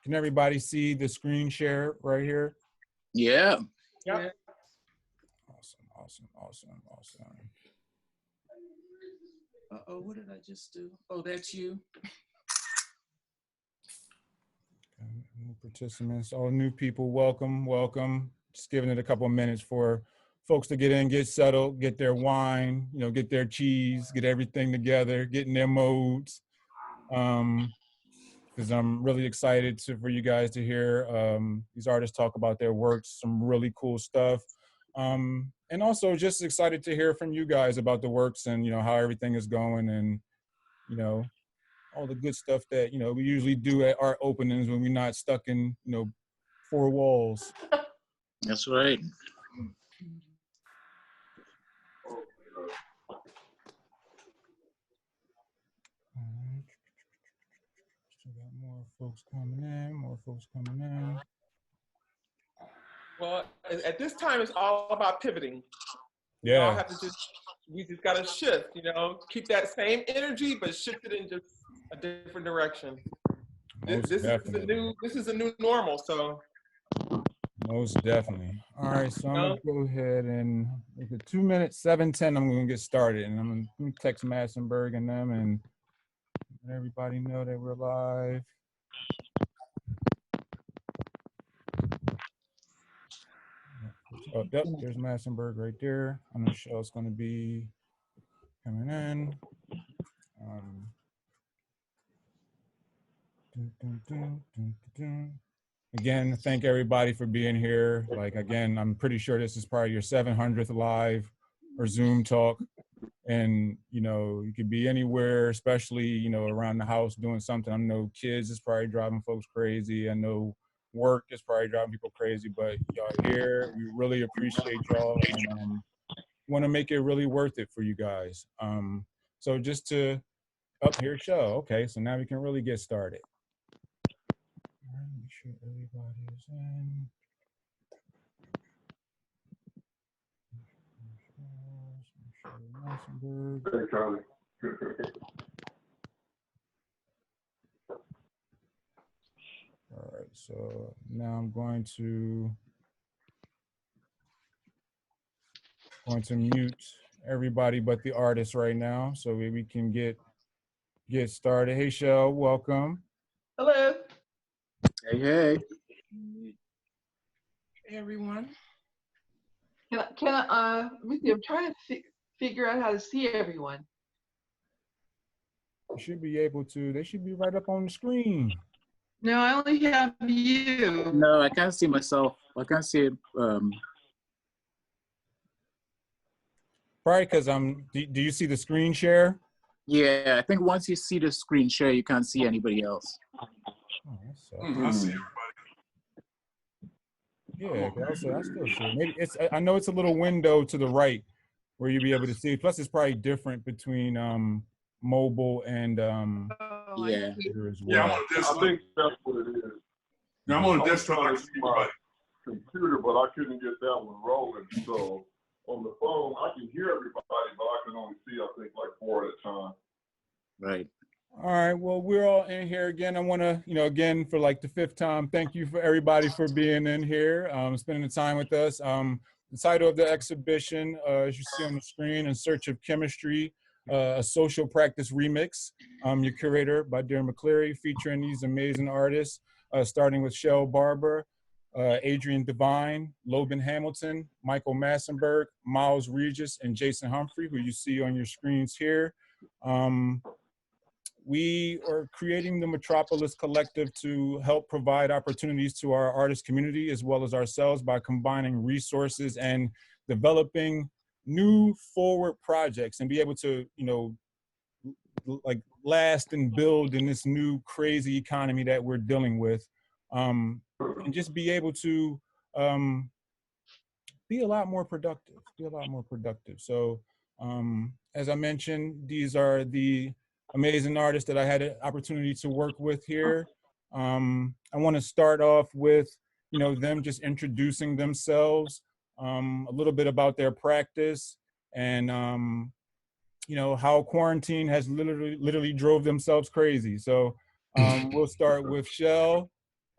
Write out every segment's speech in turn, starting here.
Can everybody see the screen share right here? Yeah. Yep. Awesome. Uh-oh, what did I just do? Oh, that's you. New participants, all new people, welcome. Just giving it a couple of minutes for folks to get in, get settled, get their wine, get their cheese, get everything together, get in their modes. Because I'm really excited for you guys to hear these artists talk about their works, some really cool stuff. And also just excited to hear from you guys about the works and, how everything is going and, all the good stuff that, we usually do at art openings when we're not stuck in, four walls. That's right. Still got more folks coming in. Well, at this time, it's all about pivoting. Yeah. We just got to shift, keep that same energy, but shift it in just a different direction. This is a new normal, so. Most definitely. All right, so I'm gonna go ahead and with the 2 minutes, 7:10, I'm gonna get started, and I'm gonna text Massenburg and them and let everybody know that we're live. Oh, yep, there's Massenburg right there. On the show, it's gonna be coming in. Again, thank everybody for being here. Again, I'm pretty sure this is probably your 700th live or Zoom talk. And, you could be anywhere, especially, around the house doing something. I know kids is probably driving folks crazy. I know work is probably driving people crazy, but y'all here, we really appreciate y'all and want to make it really worth it for you guys. So just to up here show. Okay, so now we can really get started. All right, make sure everybody is in. Hey, Charlie. All right, so now I'm going to mute everybody but the artist right now, so we can get started. Hey, Shell, welcome. Hello. Hey, hey. Hey, everyone. Can I let me see, I'm trying to figure out how to see everyone. You should be able to. They should be right up on the screen. No, I only have you. No, I can't see myself. I can't see it. Probably because do you see the screen share? Yeah, I think once you see the screen share, you can't see anybody else. Oh, I see everybody. Yeah, I still see it. Maybe I know it's a little window to the right where you'll be able to see. Plus, it's probably different between mobile and yeah. as well. Yeah, I'm on a desktop. I think that's what it is. Yeah, I'm on a desktop. I see my computer, but I couldn't get that one rolling. So on the phone, I can hear everybody, but I can only see, I think, like 4 at a time. Right. All right, well, we're all in here again. I want to, again, for like the 5th time, thank you for everybody for being in here, spending the time with us. The title of the exhibition, as you see on the screen, In Search of Chemistry, a social practice remix. Your curator, Badir McCleary, featuring these amazing artists, starting with Shell Barber, Adrian Devine, Logan Hamilton, Michael Massenburg, Miles Regis, and Jason Humphrey, who you see on your screens here. We are creating the Metropolis Collective to help provide opportunities to our artist community as well as ourselves by combining resources and developing new forward projects and be able to, last and build in this new crazy economy that we're dealing with, and just be able to be a lot more productive, So as I mentioned, these are the amazing artists that I had an opportunity to work with here. I want to start off with, them just introducing themselves, a little bit about their practice and, how quarantine has literally drove themselves crazy. So we'll start with Shell.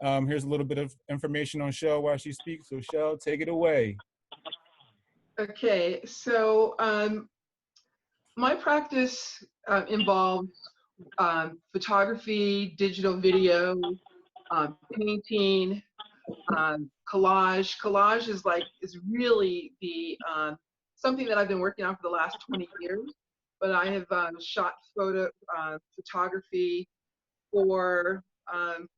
Here's a little bit of information on Shell while she speaks. So Shell, take it away. Okay, so my practice involves photography, digital video, painting, collage. Collage is really the something that I've been working on for the last 20 years. But I have shot photography for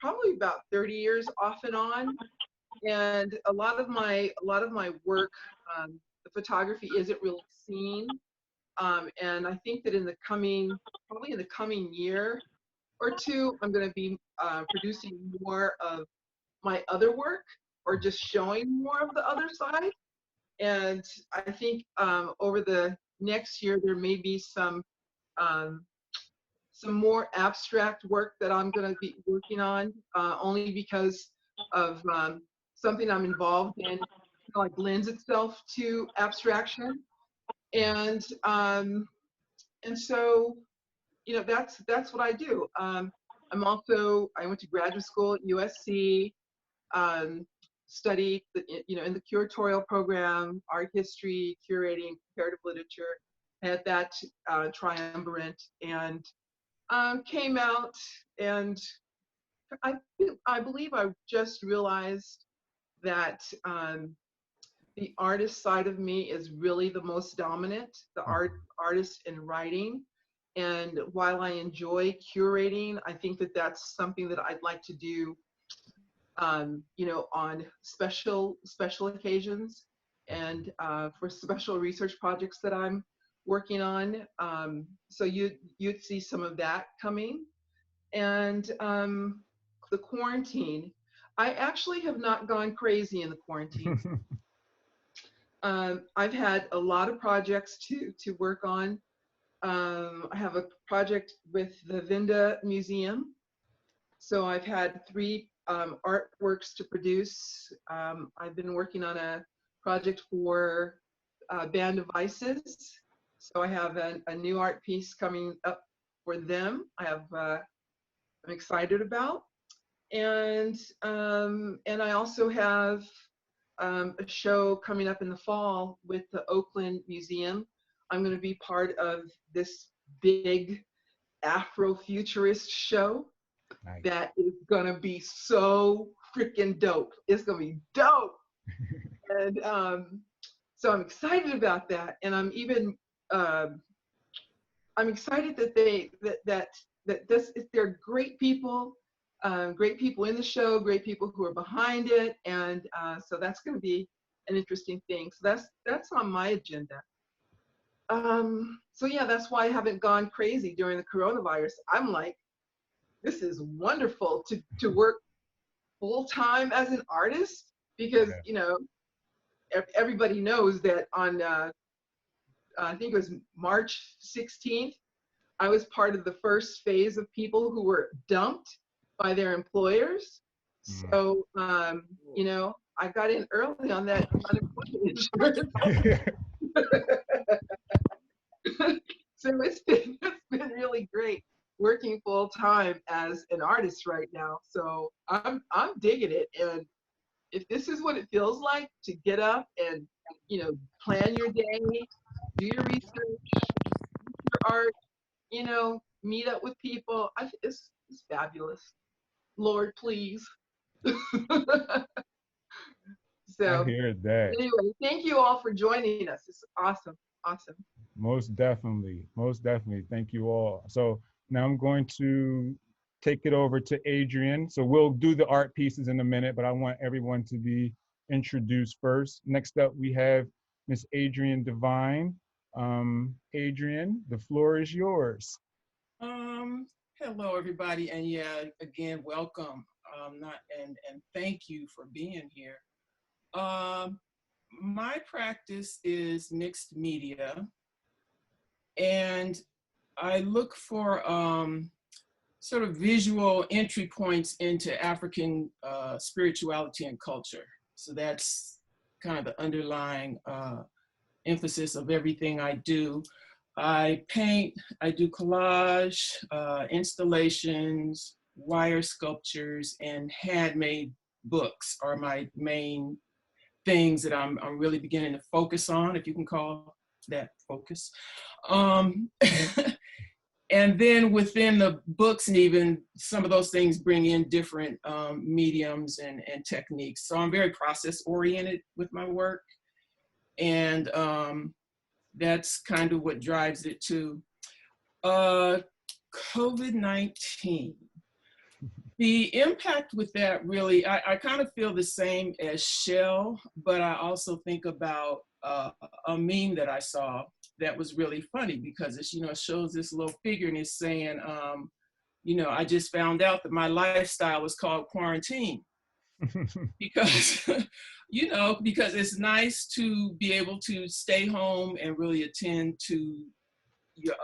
probably about 30 years off and on, and a lot of my work, the photography isn't really seen. And I think that probably in the coming year or two, I'm going to be producing more of my other work, or just showing more of the other side. And I think over the next year, there may be some more abstract work that I'm going to be working on, only because of something I'm involved in, like lends itself to abstraction. And so, that's what I do. I went to graduate school at USC, studied in the curatorial program, art history, curating, comparative literature, had that triumvirate, and came out, and I believe I just realized that the artist side of me is really the most dominant, the artist in writing. And while I enjoy curating, I think that that's something that I'd like to do, on special occasions, and for special research projects that I'm working on. So you'd see some of that coming. And the quarantine, I actually have not gone crazy in the quarantine. I've had a lot of projects to work on. I have a project with the Vinda Museum. So I've had 3 artworks to produce. I've been working on a project for Band of Vices. So I have a new art piece coming up for them. I'm excited about. And I also have a show coming up in the fall with the Oakland Museum. I'm going to be part of this big Afrofuturist show. Nice. That is going to be so freaking dope. It's going to be dope. And so I'm excited about that. And I'm even, I'm excited that they're great people in the show, great people who are behind it. And so that's going to be an interesting thing. So that's on my agenda. So yeah, that's why I haven't gone crazy during the coronavirus. I'm like, this is wonderful to work full time as an artist, because everybody knows that on I think it was March 16th, I was part of the first phase of people who were dumped by their employers. So I got in early on that unemployment insurance. So it's been really great working full time as an artist right now. So I'm digging it. And if this is what it feels like to get up and plan your day, do your research, your art, meet up with people, it's fabulous. Lord, please. So I hear that. Anyway, thank you all for joining us. It's awesome. Most definitely. Thank you all. So now I'm going to take it over to Adrian. So we'll do the art pieces in a minute, but I want everyone to be introduced first. Next up, we have Miss Adrian Devine. Adrian, the floor is yours. Hello, everybody, and yeah, again, welcome. And thank you for being here. My practice is mixed media, and I look for sort of visual entry points into African spirituality and culture. So that's kind of the underlying emphasis of everything I do. I paint, I do collage, installations, wire sculptures and handmade books are my main things that I'm really beginning to focus on, if you can call that focus. And then within the books, and even some of those things bring in different mediums and techniques. So I'm very process oriented with my work. And that's kind of what drives it too. COVID-19. The impact with that really, I kind of feel the same as Shell, but I also think about a meme that I saw that was really funny because it's, you know, it shows this little figure and it's saying, you know, I just found out that my lifestyle is called quarantine. Because, you know, because it's nice to be able to stay home and really attend to your,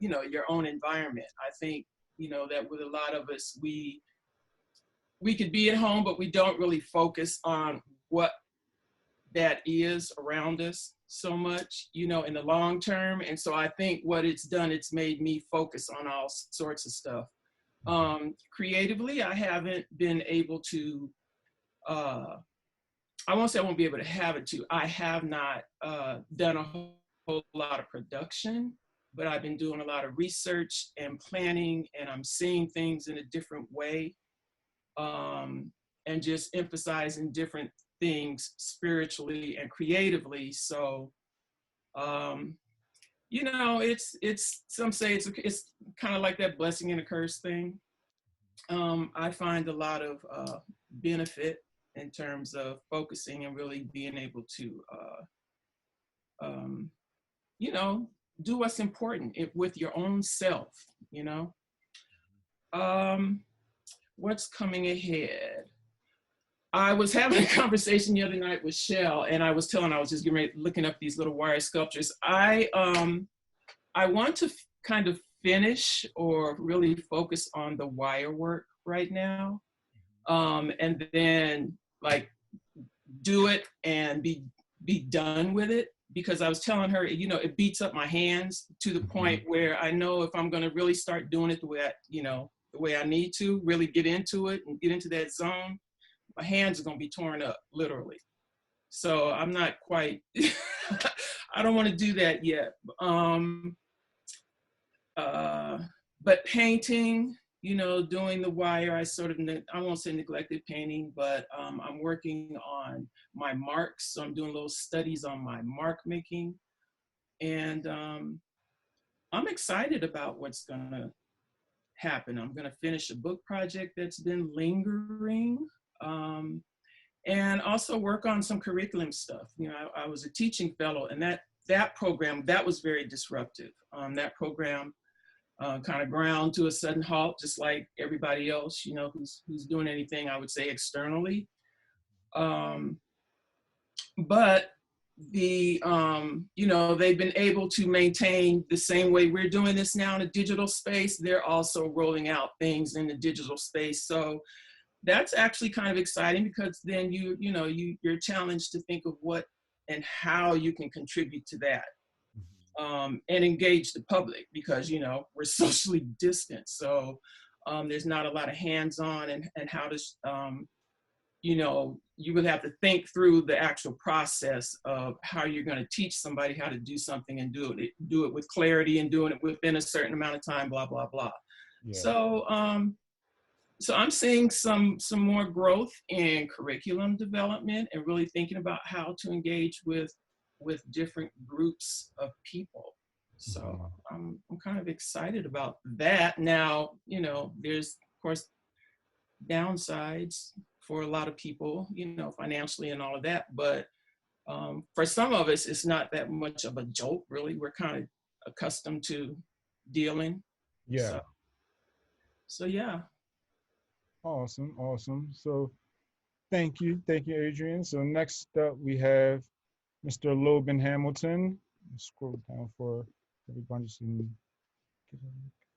you know, your own environment. I think, you know, that with a lot of us, we could be at home, but we don't really focus on what that is around us so much, you know, in the long term. And so I think what it's done, it's made me focus on all sorts of stuff. Creatively, I haven't been able to, I won't say I won't be able to have it to, I have not done a whole lot of production, but I've been doing a lot of research and planning, and I'm seeing things in a different way. And just emphasizing different things spiritually and creatively. So, you know, it's some say it's kind of like that blessing and a curse thing. I find a lot of benefit in terms of focusing and really being able to, you know, do what's important with your own self, you know. What's coming ahead? I was having a conversation the other night with Shell, and I was just getting ready, looking up these little wire sculptures. I want to kind of finish or really focus on the wire work right now, and then like do it and be done with it. Because I was telling her, you know, it beats up my hands to the point where I know if I'm going to really start doing it the way the way I need to, really get into it and get into that zone, my hands are going to be torn up, literally. So I'm not quite, I don't want to do that yet. But painting, you know, doing the wire, I sort of, I won't say neglected painting, but I'm working on my marks. So I'm doing little studies on my mark making. And I'm excited about what's going to happen. I'm going to finish a book project that's been lingering, and also work on some curriculum stuff. You know, I was a teaching fellow, and that program, that was very disruptive. That program kind of ground to a sudden halt, just like everybody else, you know, who's doing anything, I would say, externally. But the, you know, they've been able to maintain the same way we're doing this now in a digital space. They're also rolling out things in the digital space. So that's actually kind of exciting, because then you're challenged to think of what and how you can contribute to that, and engage the public, because, you know, we're socially distant. So there's not a lot of hands-on and how to, you know, you would have to think through the actual process of how you're going to teach somebody how to do something and do it with clarity and doing it within a certain amount of time, blah, blah, blah. Yeah. So I'm seeing some more growth in curriculum development and really thinking about how to engage with different groups of people. So I'm kind of excited about that. Now, you know, there's of course downsides for a lot of people, you know, financially and all of that. But for some of us, it's not that much of a jolt, really. We're kind of accustomed to dealing. Yeah. So yeah. Awesome. So thank you, Adrian. So next up we have Mr. Logan Hamilton. Scroll down for everybody to get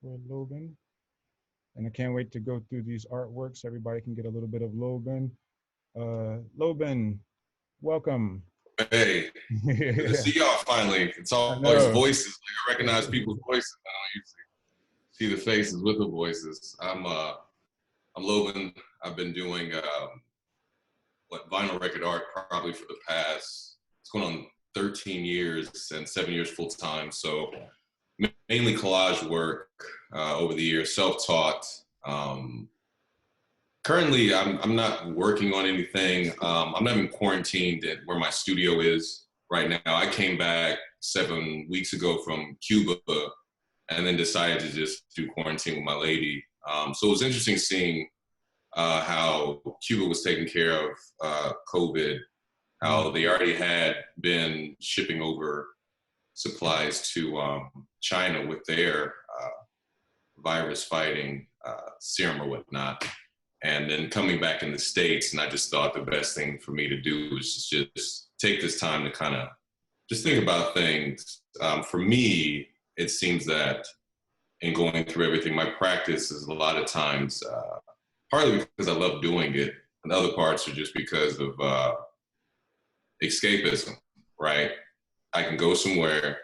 for Logan. And I can't wait to go through these artworks so everybody can get a little bit of Logan. Logan, welcome. Hey, good to see y'all finally. It's always voices. Like, I recognize people's voices. I don't usually see the faces with the voices. I'm I'm Logan. I've been doing vinyl record art probably for the past, it's going on 13 years and 7 years full time. So mainly collage work over the years, self-taught. Currently, I'm not working on anything. I'm not even quarantined at where my studio is right now. I came back 7 weeks ago from Cuba and then decided to just do quarantine with my lady. So it was interesting seeing how Cuba was taking care of COVID, how they already had been shipping over supplies to China with their virus fighting serum or whatnot. And then coming back in the States, and I just thought the best thing for me to do was just take this time to kind of just think about things. For me, it seems that in going through everything, my practice is a lot of times, partly because I love doing it, and other parts are just because of escapism, right? I can go somewhere,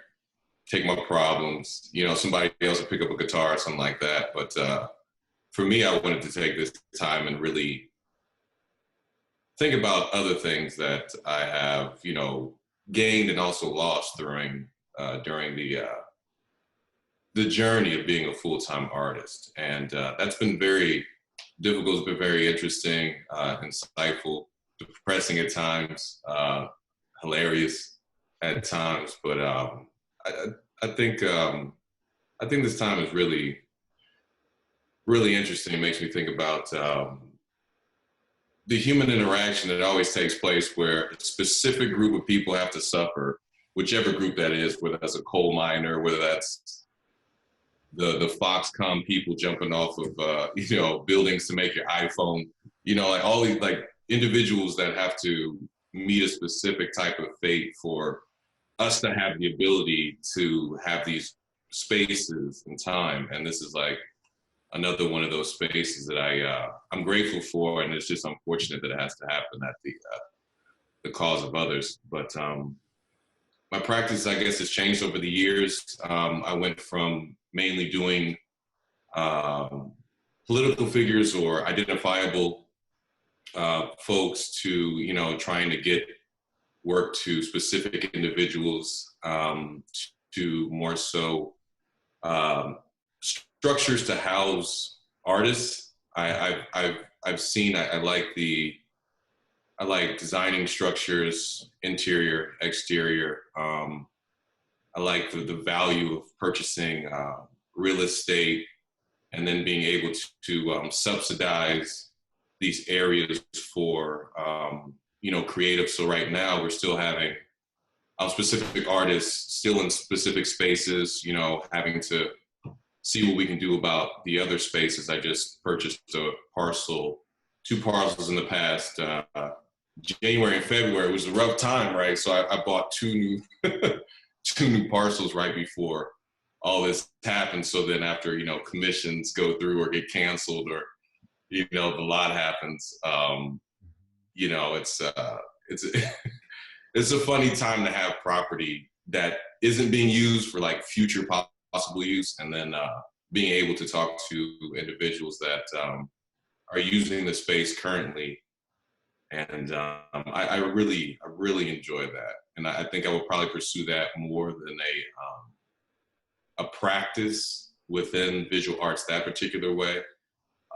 take my problems, somebody else will pick up a guitar or something like that. But for me, I wanted to take this time and really think about other things that I have, gained and also lost during the journey of being a full-time artist. And that's been very difficult, it's been very interesting, insightful, depressing at times, hilarious at times. But I think this time is really, really interesting. It makes me think about the human interaction that always takes place where a specific group of people have to suffer, whichever group that is, whether that's a coal miner, whether that's the Foxconn people jumping off of, buildings to make your iPhone, like all these like individuals that have to meet a specific type of fate for us to have the ability to have these spaces and time. And this is like another one of those spaces that I'm grateful for, and it's just unfortunate that it has to happen at the cause of others. But my practice, I guess, has changed over the years. I went from mainly doing political figures or identifiable folks to, trying to get work to specific individuals, to more so structures to house artists. I've seen, I like designing structures, interior, exterior. I like the value of purchasing real estate and then being able to subsidize these areas for, creative. So right now we're still having specific artists still in specific spaces, having to see what we can do about the other spaces. I just purchased two parcels in the past January and February. It was a rough time, right? So I bought two new parcels right before all this happened. So then after, commissions go through or get canceled or, the lot happens, it's a funny time to have property that isn't being used for like future possible use, and then being able to talk to individuals that are using the space currently. And I really enjoy that. And I think I would probably pursue that more than a practice within visual arts that particular way.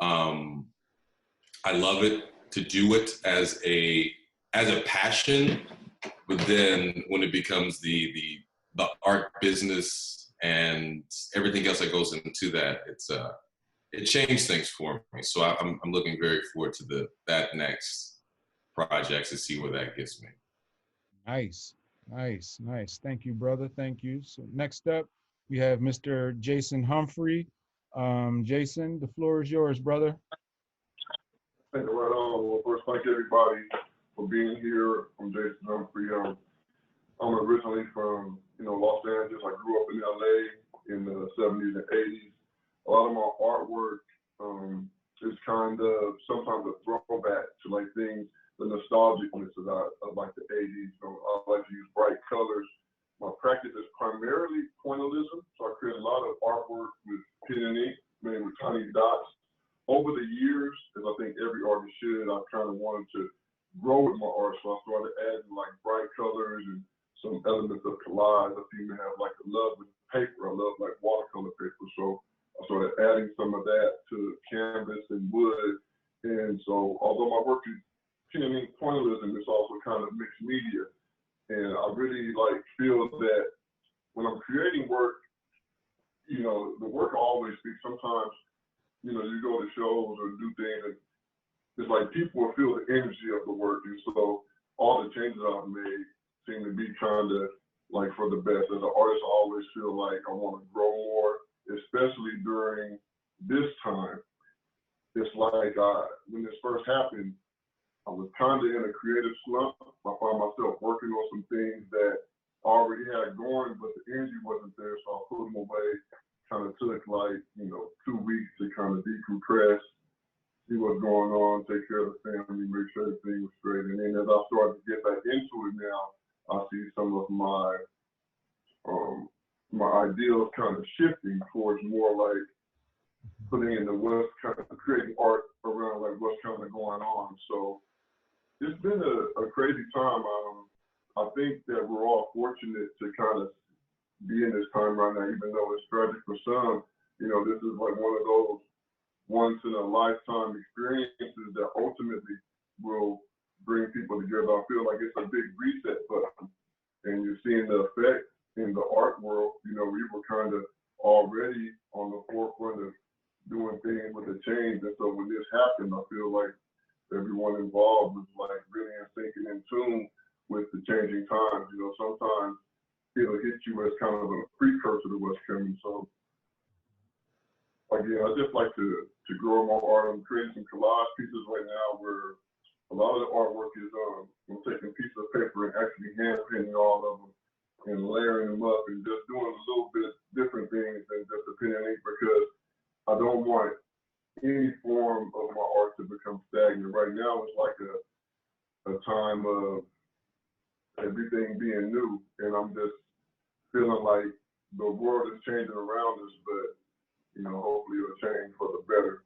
I love it to do it as a passion, but then when it becomes the art business and everything else that goes into that, it changed things for me. So I'm looking very forward to that next project to see where that gets me. Nice. Thank you, brother. Thank you. So next up, we have Mr. Jason Humphrey. Jason, the floor is yours, brother. Thank you, right on. Well, first, thank everybody for being here. I'm Jason Humphrey. I'm originally from, Los Angeles. I grew up in LA in the 70s and 80s. A lot of my artwork is kind of sometimes a throwback to like things, the nostalgicness of like the 80s. I like to use bright colors. My practice is primarily pointillism, so I create a lot of artwork with pen and ink, mainly with tiny dots. over the years, as I think every artist should, I kind of wanted to grow with my art, so I started adding like bright colors and some elements of collage. I seem to have like a love with paper. I love like watercolor paper, so I started adding some of that to canvas and wood. And so, although my work is pen and ink pointillism, it's also kind of mixed media. And I really like feel that when I'm creating work, you know, the work always speaks. Sometimes, you know, you go to shows or do things, and it's like people will feel the energy of the work. And so all the changes I've made seem to be kind of like for the best. As an artist, I always feel like I want to grow more, especially during this time. It's like when this first happened, I was kind of in a creative slump. I found myself working on some things that I already had going, but the energy wasn't there, so I put them away. Kind of took like, you know, 2 weeks to kind of decompress, see what's going on, take care of the family, make sure everything was straight. And then as I started to get back into it now, I see some of my ideals kind of shifting towards more like putting in the what's kind of creating art around like what's kind of going on. So it's been a crazy time. I think that we're all fortunate to kind of be in this time right now, even though it's tragic for some. You know, this is like one of those once in a lifetime experiences that ultimately will bring people together. I feel like it's a big reset button, and you're seeing the effect in the art world. You know, we were kind of already on the forefront of doing things with a change, and so when this happened, I feel like everyone involved was like really in sync and in tune with the changing times. You know, sometimes it'll hit you as kind of a precursor to what's coming. So again, I just like to grow more art. I'm creating some collage pieces right now where a lot of the artwork is I'm taking pieces of paper and actually hand painting all of them and layering them up and just doing a little bit different things than just a pen and ink, because I don't want any form of my art to become stagnant. Right now it's like a time of everything being new, and I'm just feeling like the world is changing around us, but you know, hopefully it'll change for the better.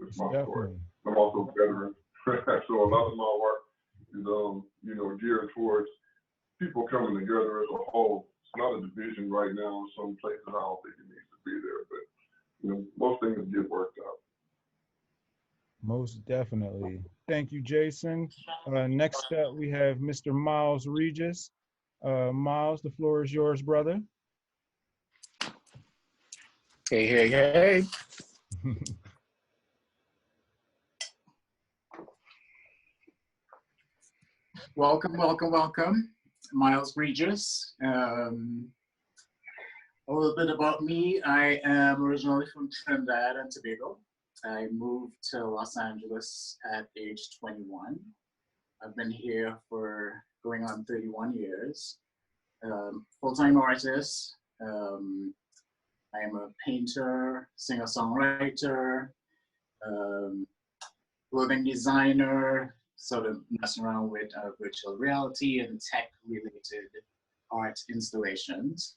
That's my story. I'm also a veteran, so a lot of my work is you know, geared towards people coming together as a whole. It's not a division right now in some places. I don't think it needs to be there, but you know, most things get worked out. Most definitely. Thank you, Jason. Next up, we have Mr. Miles Regis. Miles, the floor is yours, brother. Hey, hey, hey. Welcome, welcome, welcome. Miles Regis. A little bit about me. I am originally from Trinidad and Tobago. I moved to Los Angeles at age 21. I've been here for going on 31 years. Full-time artist. I am a painter, singer-songwriter, clothing designer, sort of messing around with virtual reality and tech-related art installations.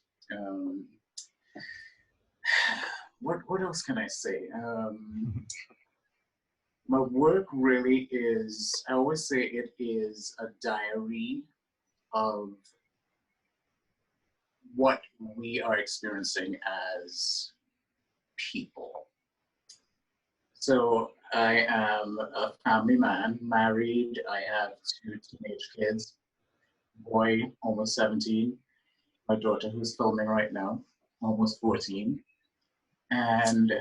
What else can I say? My work really is, I always say it is a diary of what we are experiencing as people. So I am a family man, married. I have 2 teenage kids, boy almost 17, my daughter who's filming right now, almost 14. And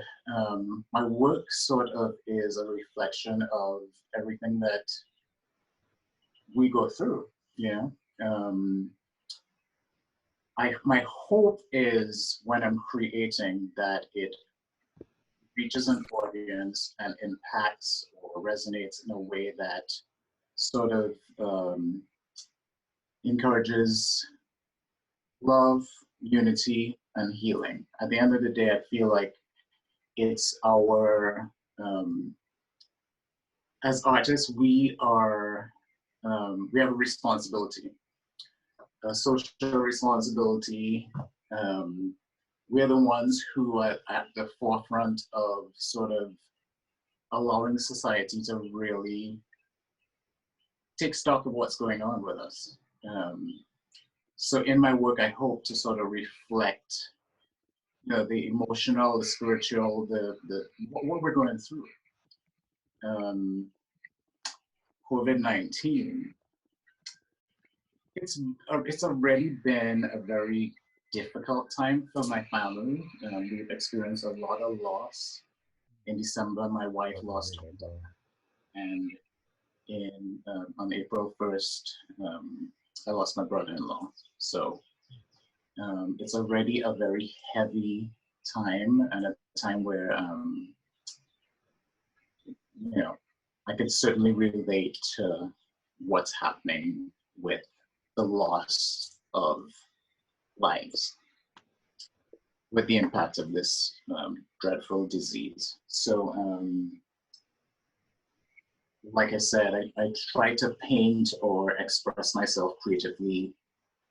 my work sort of is a reflection of everything that we go through, you know. My hope is when I'm creating that it reaches an audience and impacts or resonates in a way that sort of encourages love, unity, and healing. At the end of the day, I feel like it's our, as artists, we have a responsibility, a social responsibility, we're the ones who are at the forefront of sort of allowing society to really take stock of what's going on with us. So in my work, I hope to sort of reflect, the emotional, the spiritual, what we're going through. COVID-19, it's already been a very difficult time for my family. We've experienced a lot of loss. In December, my wife lost her dad, and on April 1st, I lost my brother-in-law. So it's already a very heavy time, and a time where I could certainly relate to what's happening with the loss of lives, with the impact of this dreadful disease. So, like I said, I try to paint or express myself creatively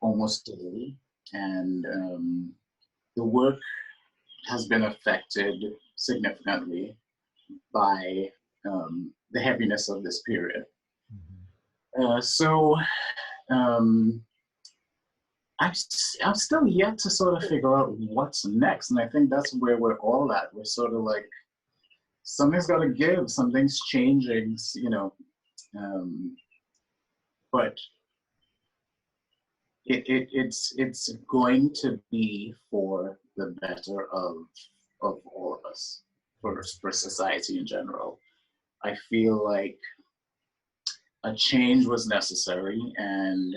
almost daily, and the work has been affected significantly by the heaviness of this period. So I've still yet to sort of figure out what's next, and I think that's where we're all at. We're sort of like, something's got to give, something's changing, but it's going to be for the better of all of us, for society in general. I feel like a change was necessary, and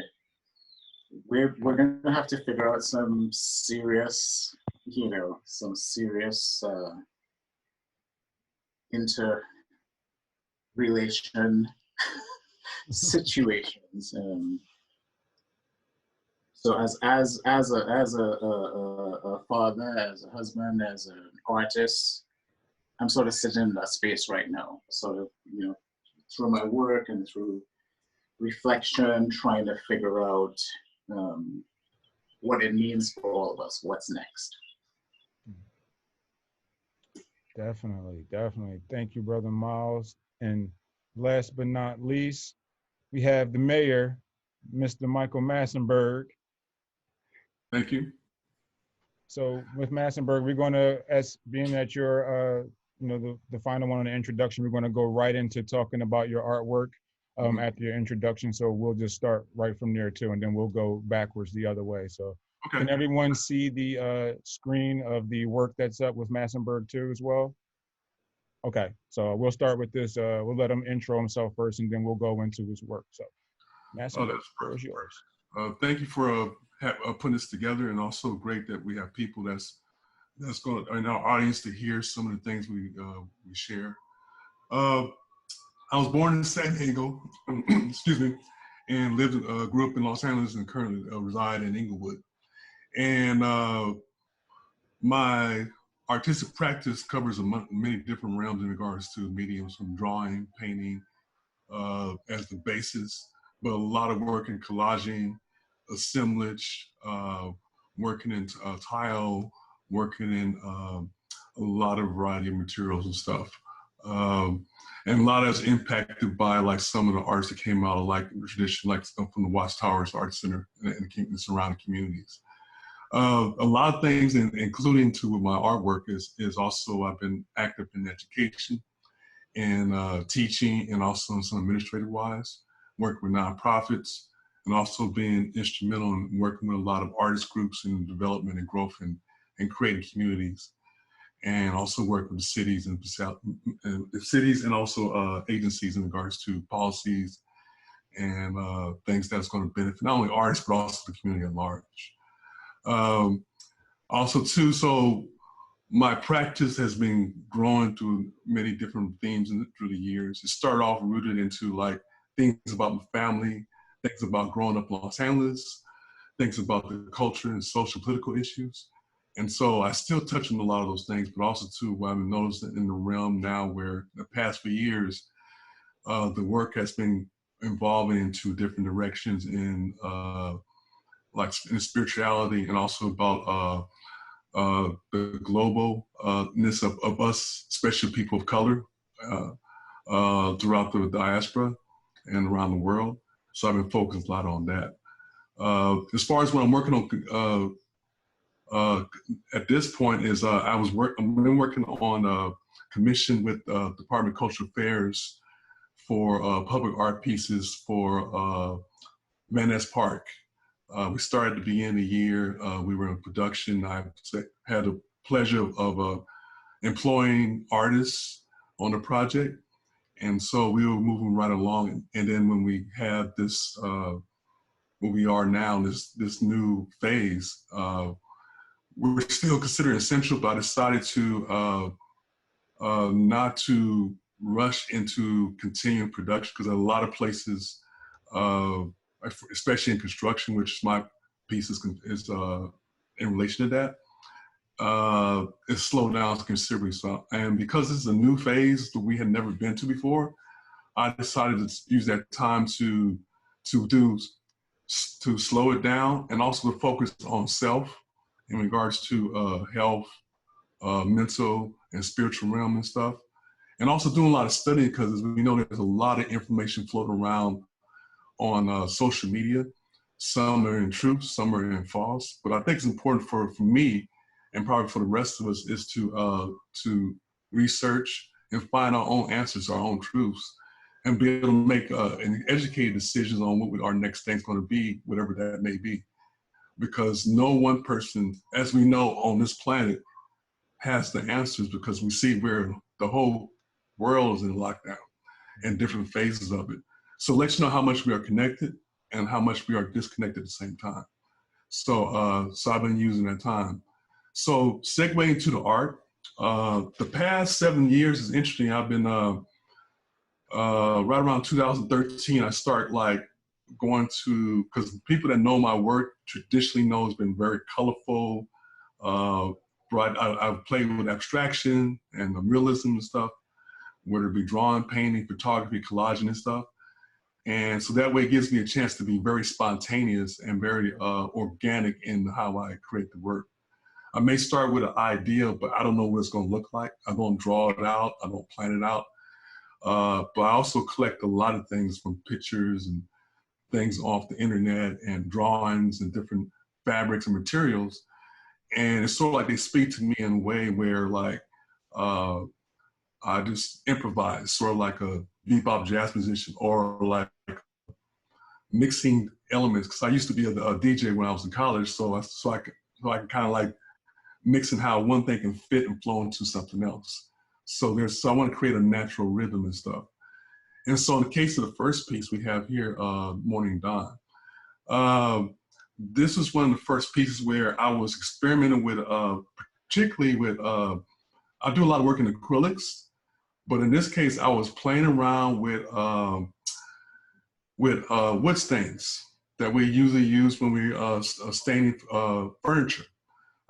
we're gonna have to figure out some serious, interrelation situations. So as a father, as a husband, as an artist, I'm sort of sitting in that space right now, sort of, through my work and through reflection, trying to figure out what it means for all of us, what's next. Definitely. Thank you, Brother Miles. And last but not least, we have the mayor, Mr. Michael Massenburg. Thank you. So with Massenburg, we're going to, as being that you're, the final one on the introduction, we're going to go right into talking about your artwork after your introduction. So we'll just start right from there too, and then we'll go backwards the other way. So okay. Can everyone see the screen of the work that's up with Massenburg too as well? Okay, so we'll start with this. We'll let him intro himself first, and then we'll go into his work. So Massenburg, that's perfect. Yours. Thank you for putting this together, and also great that we have people that's going in our audience to hear some of the things we share. I was born in San Diego, excuse me, and grew up in Los Angeles, and currently reside in Inglewood. And my artistic practice covers many different realms in regards to mediums, from drawing, painting as the basis, but a lot of work in collaging, assemblage, working in tile, working in a lot of variety of materials and stuff. And a lot of it's impacted by like some of the arts that came out of like the tradition, like from the Watchtowers Art Center and the surrounding communities. A lot of things, including to my artwork, is also I've been active in education and teaching, and also in some administrative wise, working with nonprofits, and also being instrumental in working with a lot of artist groups in development and growth and creating communities, and also work with the cities and also agencies in regards to policies and things that's going to benefit not only artists but also the community at large. Also too, so my practice has been growing through many different themes through the years. It started off rooted into like things about my family, things about growing up in Los Angeles, things about the culture and social political issues. And so I still touch on a lot of those things, but also too, what I've noticed in the realm now where the past few years, the work has been evolving into different directions in like in spirituality, and also about the globalness of us, especially people of color, throughout the diaspora and around the world. So I've been focused a lot on that. As far as what I'm working on at this point is I've been working on a commission with Department of Cultural Affairs for public art pieces for Van Ness Park. We started at the beginning of the year. We were in production. I had the pleasure of employing artists on the project. And so we were moving right along. And then when we had this, where we are now, this new phase, we're still considered essential, but I decided to not to rush into continuing production, because a lot of places, especially in construction, which my piece is in relation to that, it's slowed down considerably. So, and because this is a new phase that we had never been to before, I decided to use that time to slow it down, and also to focus on self in regards to health, mental and spiritual realm and stuff. And also doing a lot of studying, because as we know, there's a lot of information floating around on social media. Some are in truth, some are in false. But I think it's important for me, and probably for the rest of us, is to research and find our own answers, our own truths, and be able to make an educated decisions on what our next thing's going to be, whatever that may be. Because no one person, as we know, on this planet has the answers, because we see where the whole world is in lockdown and different phases of it. So let you know how much we are connected and how much we are disconnected at the same time. So, so I've been using that time. So segueing to the art, the past 7 years is interesting. I've been, right around 2013, I start like going to, because people that know my work traditionally know it's been very colorful, bright. I've played with abstraction and realism and stuff, whether it be drawing, painting, photography, collaging and stuff. And so that way it gives me a chance to be very spontaneous and very organic in how I create the work. I may start with an idea, but I don't know what it's going to look like. I don't draw it out. I don't plan it out. But I also collect a lot of things from pictures and things off the internet and drawings and different fabrics and materials. And it's sort of like they speak to me in a way where like, I just improvise, sort of like a bebop jazz musician, or like mixing elements. Because I used to be a DJ when I was in college, so I can kind of like mixing how one thing can fit and flow into something else. So I want to create a natural rhythm and stuff. And so in the case of the first piece we have here, Morning Dawn, this was one of the first pieces where I was experimenting with, particularly with, I do a lot of work in acrylics, but in this case, I was playing around with wood stains that we usually use when we staining furniture.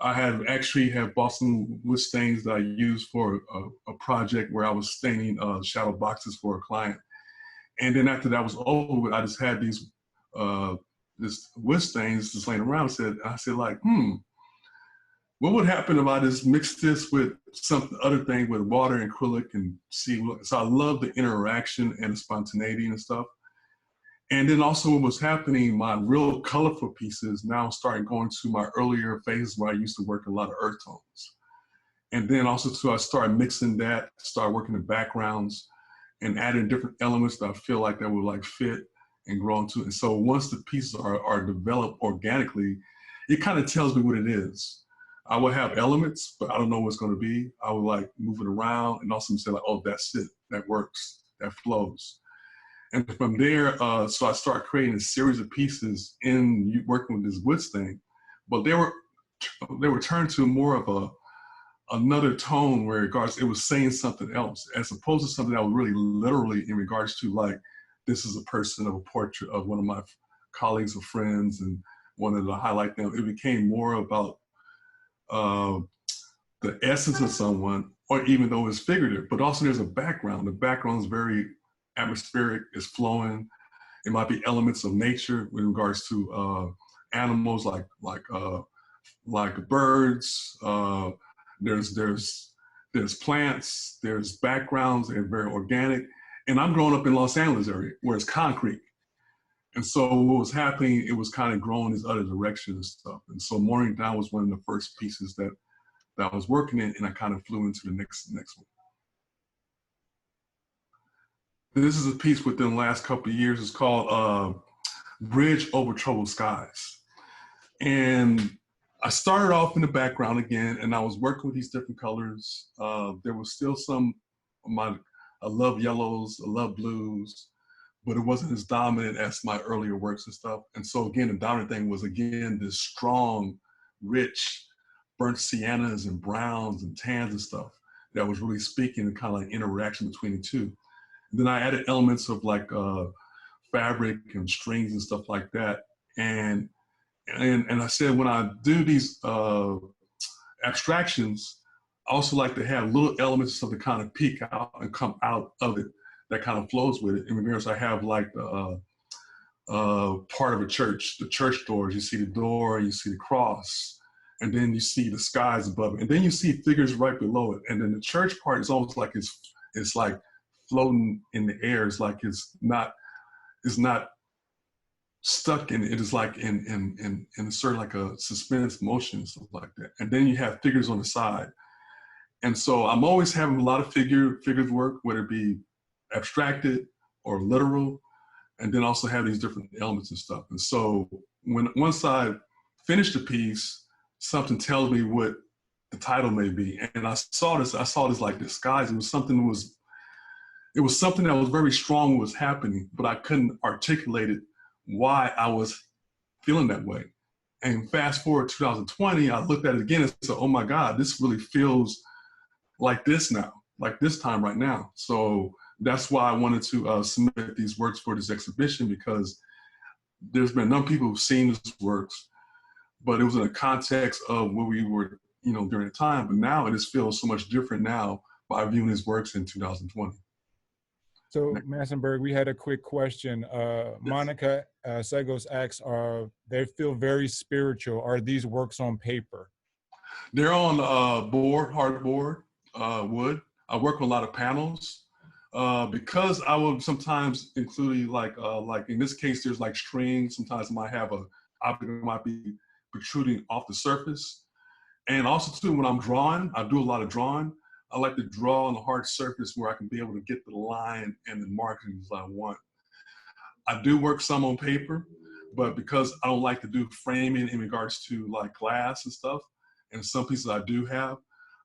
I actually have bought some wood stains that I used for a project where I was staining shadow boxes for a client. And then after that was over with, I just had these this wood stains just laying around. I said like, what would happen if I just mixed this with some other thing with water and acrylic and see what, so I love the interaction and the spontaneity and stuff. And then also what was happening, my real colorful pieces now started going to my earlier phases where I used to work a lot of earth tones. And then also too, I started mixing that, started working the backgrounds and adding different elements that I feel like that would like fit and grow into. And so once the pieces are developed organically, it kind of tells me what it is. I will have elements, but I don't know what it's going to be. I would like move it around and also say like, oh, that's it, that works, that flows. And from there, so I started creating a series of pieces in working with this wood stain, but they were turned to more of another tone where it was saying something else, as opposed to something that was really literally in regards to like, this is a person of a portrait of one of my colleagues or friends and wanted to highlight them. It became more about the essence of someone, or even though it's figurative, but also there's a background. The background is very atmospheric, it's flowing. It might be elements of nature with regards to animals like like birds, there's plants, there's backgrounds, they're very organic. And I'm growing up in Los Angeles area where it's concrete. And so what was happening, it was kind of growing this other direction and stuff. And so Morning Dawn was one of the first pieces that I was working in, and I kind of flew into the next one. This is a piece within the last couple of years. It's called Bridge Over Troubled Skies. And I started off in the background again, and I was working with these different colors. There was still some of I love yellows, I love blues, but it wasn't as dominant as my earlier works and stuff. And so again, the dominant thing was again, this strong, rich, burnt siennas and browns and tans and stuff that was really speaking and kind of like interaction between the two. And then I added elements of like fabric and strings and stuff like that. And I said, when I do these abstractions, I also like to have little elements of something kind of peek out and come out of it that kind of flows with it. In regards, I have like the part of a church, the church doors. You see the door, you see the cross, and then you see the skies above it, and then you see figures right below it. And then the church part is almost like it's like floating in the air. It's like it's not stuck in it. It is like in sort of like a suspense motion and stuff like that. And then you have figures on the side. And so I'm always having a lot of figures work, whether it be abstracted or literal, and then also have these different elements and stuff. And so once I finish the piece, something tells me what the title may be. And I saw this like disguise. It was something that was very strong what was happening, but I couldn't articulate it why I was feeling that way. And fast forward 2020, I looked at it again and said, oh my God, this really feels like this now, like this time right now. So that's why I wanted to submit these works for this exhibition, because there's been a number of people who've seen these works, but it was in a context of where we were, during the time. But now it just feels so much different now by viewing his works in 2020. So Massenburg, we had a quick question. Monica Segos asks, they feel very spiritual. Are these works on paper? They're on hardboard, wood. I work with a lot of panels because I will sometimes include like in this case, there's like strings. Sometimes I might have a object that might be protruding off the surface. And also too, when I'm drawing, I do a lot of drawing. I like to draw on a hard surface where I can be able to get the line and the markings I want. I do work some on paper, but because I don't like to do framing in regards to like glass and stuff, and some pieces I do have,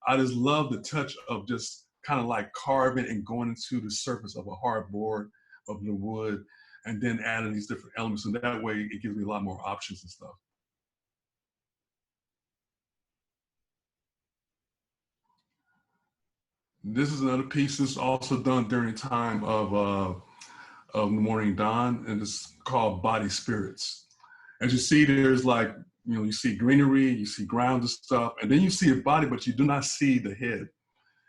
I just love the touch of just kind of like carving and going into the surface of a hard board of the wood, and then adding these different elements. And that way it gives me a lot more options and stuff. This is another piece that's also done during the time of the Morning Dawn, and it's called Body Spirits. As you see, there's like, you see greenery, you see grounds and stuff, and then you see a body, but you do not see the head.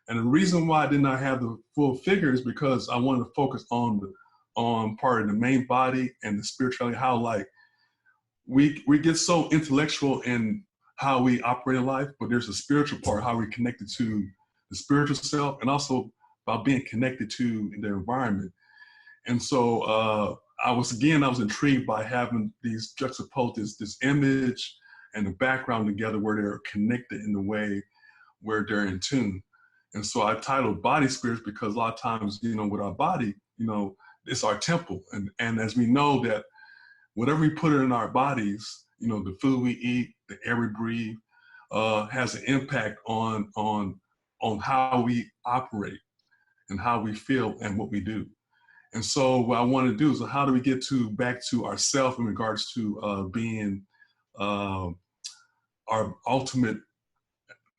And the reason why I did not have the full figure is because I wanted to focus on part of the main body and the spirituality, how like we get so intellectual in how we operate in life, but there's a spiritual part, how we're connected to the spiritual self, and also about being connected to the environment. And so I was intrigued by having these juxtaposed this image and the background together where they're connected in the way where they're in tune. And so I titled Body Spirits because a lot of times, with our body, it's our temple. And as we know that whatever we put in our bodies, the food we eat, the air we breathe, has an impact on how we operate and how we feel and what we do. And so what I want to do is, how do we get back to ourselves in regards to being our ultimate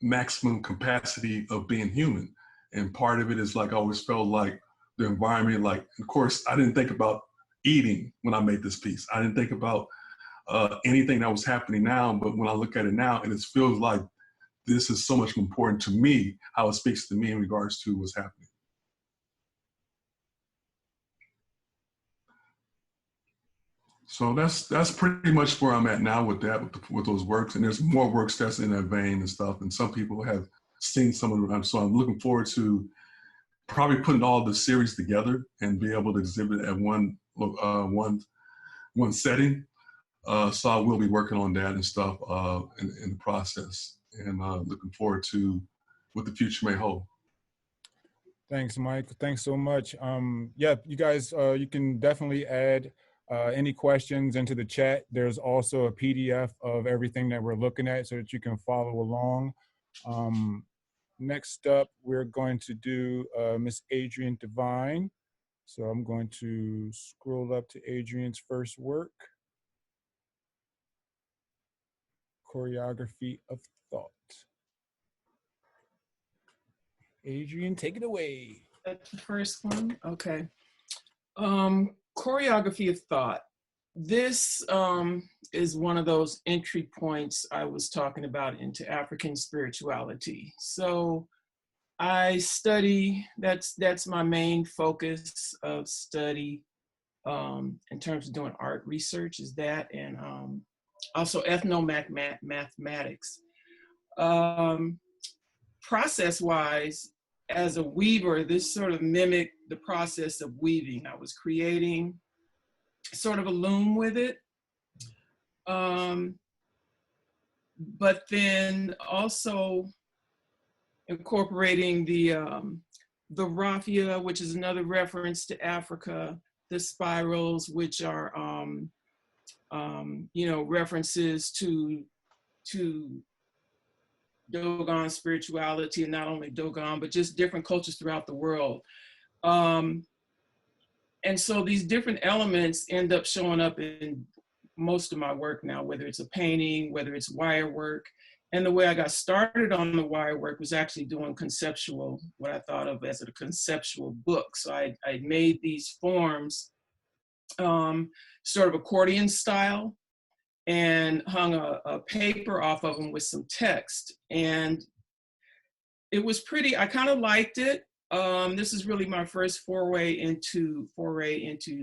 maximum capacity of being human? And part of it is like, I always felt like the environment, like, of course, I didn't think about eating when I made this piece. I didn't think about anything that was happening now, but when I look at it now, and it feels like this is so much important to me, how it speaks to me in regards to what's happening. So that's pretty much where I'm at now with that, with those works. And there's more works that's in that vein and stuff. And some people have seen some of them. So I'm looking forward to probably putting all the series together and be able to exhibit at one setting. So I will be working on that and stuff in the process, and looking forward to what the future may hold. Thanks, Mike. Thanks so much. Yeah, you guys, you can definitely add any questions into the chat. There's also a PDF of everything that we're looking at so that you can follow along. Next up, we're going to do Miss Adrienne Devine. So I'm going to scroll up to Adrienne's first work, Choreography of Thought. Adrienne, take it away. That's the first one, okay. Choreography of Thought. This is one of those entry points I was talking about into African spirituality. So I study, that's my main focus of study in terms of doing art research, is that, and also ethnomathematics. Process-wise, as a weaver, this sort of mimicked the process of weaving. I was creating sort of a loom with it. But then also incorporating the raffia, which is another reference to Africa, the spirals, which are, you know, references to Dogon spirituality, and not only Dogon, but just different cultures throughout the world. And so these different elements end up showing up in most of my work now, whether it's a painting, whether it's wire work. And the way I got started on the wire work was actually doing conceptual, what I thought of as a conceptual book. So I made these forms, sort of accordion style, and hung a paper off of them with some text. And it was pretty, I kind of liked it. This is really my first foray into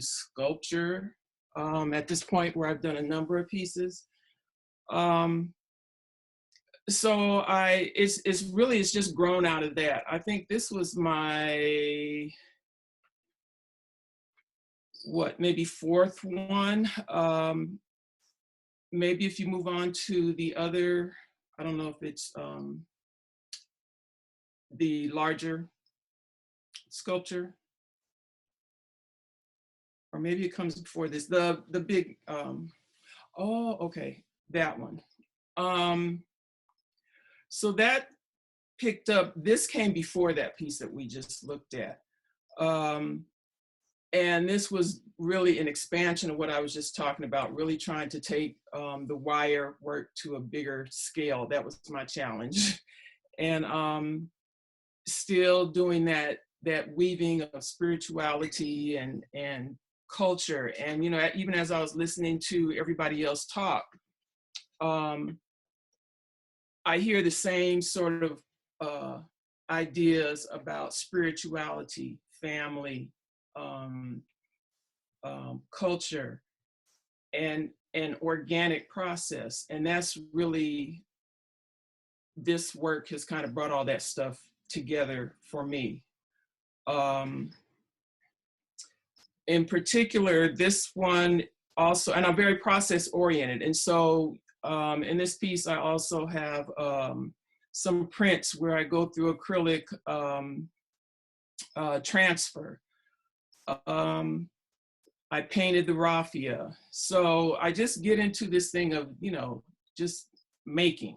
sculpture at this point, where I've done a number of pieces. So it's just grown out of that. I think this was my, maybe fourth one. Maybe if you move on to the other, I don't know if it's the larger sculpture, or maybe it comes before this, the big, oh, okay, that one. So that picked up, this came before that piece that we just looked at. And this was really an expansion of what I was just talking about, really trying to take the wire work to a bigger scale. That was my challenge. And still doing that weaving of spirituality and culture. And, you know, even as I was listening to everybody else talk, I hear the same sort of ideas about spirituality, family, culture, and an organic process. And that's really, this work has kind of brought all that stuff together for me. In particular, this one also, and I'm very process oriented. And so in this piece, I also have some prints where I go through acrylic transfer. I painted the raffia. So I just get into this thing of, you know, just making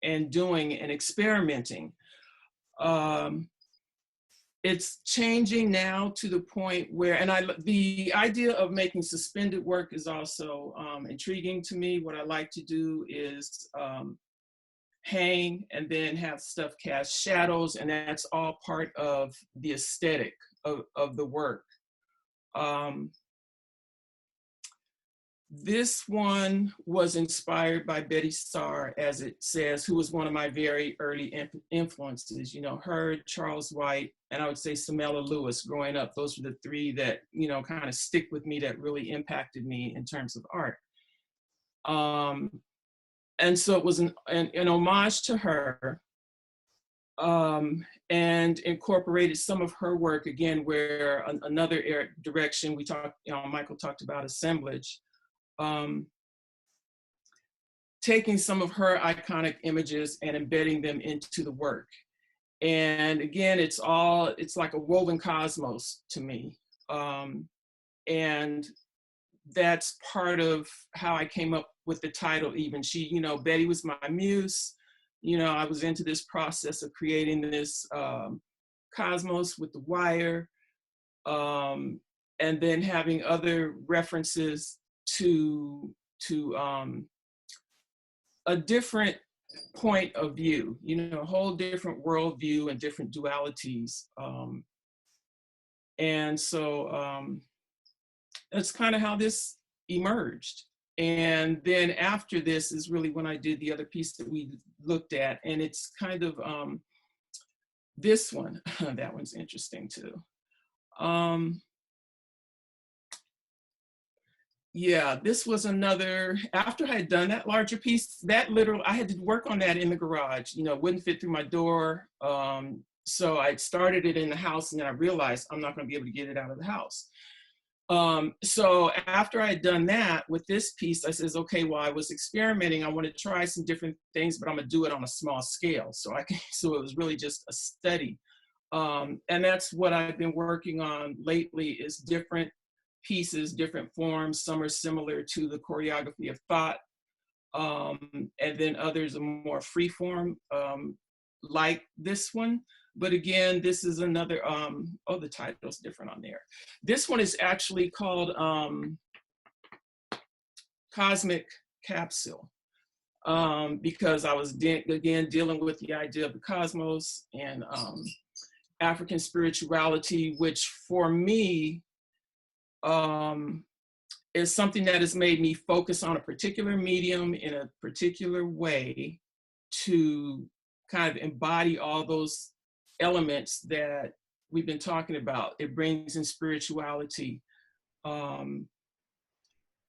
and doing and experimenting. It's changing now to the point where, and the idea of making suspended work is also intriguing to me. What I like to do is hang and then have stuff cast shadows, and that's all part of the aesthetic of the work. This one was inspired by Betty Starr, as it says, who was one of my very early influences. You know, her, Charles White, and I would say Samela Lewis growing up. Those were the three that, you know, kind of stick with me, that really impacted me in terms of art. And so it was an homage to her, and incorporated some of her work, again, where another direction we talked, you know, Michael talked about assemblage. Taking some of her iconic images and embedding them into the work. And again, it's like a woven cosmos to me. And that's part of how I came up with the title even. She, you know, Betty was my muse. You know, I was into this process of creating this cosmos with the wire, and then having other references to a different point of view, you know, a whole different worldview and different dualities. And so that's kind of how this emerged. And then after this is really when I did the other piece that we looked at, and it's kind of this one, that one's interesting too. Yeah, this was another, after I had done that larger piece, that literally, I had to work on that in the garage, you know, it wouldn't fit through my door. So I started it in the house, and then I realized I'm not gonna be able to get it out of the house. So after I had done that with this piece, I says, okay, well, I was experimenting. I want to try some different things, but I'm gonna do it on a small scale. So so it was really just a study. And that's what I've been working on lately, is different pieces, different forms. Some are similar to the Choreography of Thought, and then others are more free form, like this one. But again, this is another, oh, the title's different on there. This one is actually called Cosmic Capsule, because I was, again, dealing with the idea of the cosmos and African spirituality, which for me, is something that has made me focus on a particular medium in a particular way to kind of embody all those elements that we've been talking about. It brings in spirituality.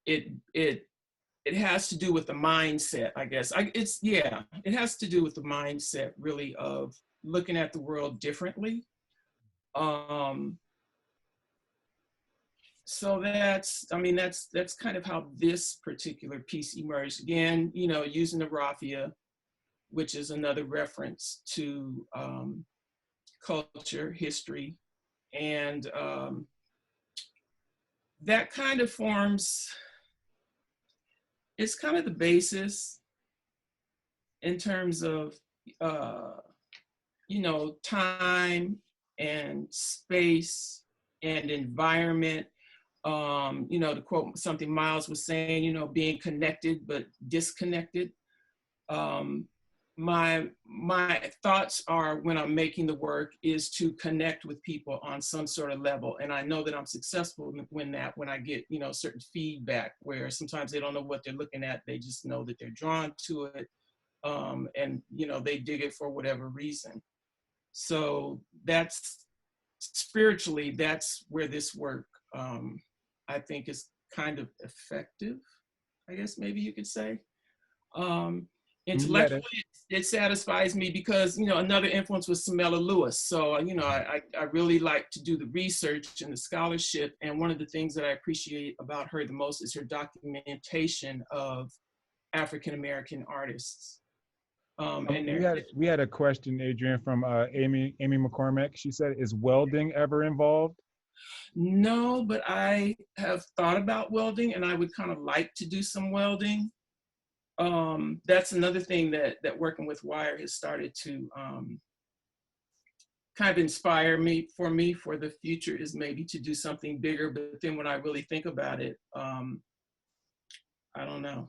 It has to do with the mindset, I guess. It has to do with the mindset, really, of looking at the world differently. So that's kind of how this particular piece emerged. Again, you know, using the raffia, which is another reference to culture, history, and that kind of forms, it's kind of the basis in terms of, you know, time and space and environment. You know, to quote something Miles was saying, you know, being connected but disconnected. My thoughts are, when I'm making the work, is to connect with people on some sort of level. And I know that I'm successful when I get, you know, certain feedback, where sometimes they don't know what they're looking at. They just know that they're drawn to it. And, you know, they dig it for whatever reason. So that's, spiritually, that's where this work, I think, is kind of effective, I guess maybe you could say. Intellectually, it satisfies me because, you know, another influence was Samela Lewis. So, you know, I really like to do the research and the scholarship. And one of the things that I appreciate about her the most is her documentation of African-American artists. We had a question, Adrian, from Amy McCormick. She said, is welding ever involved? No, but I have thought about welding, and I would kind of like to do some welding. That's another thing that working with wire has started to kind of inspire me for the future, is maybe to do something bigger. But then when I really think about it, I don't know.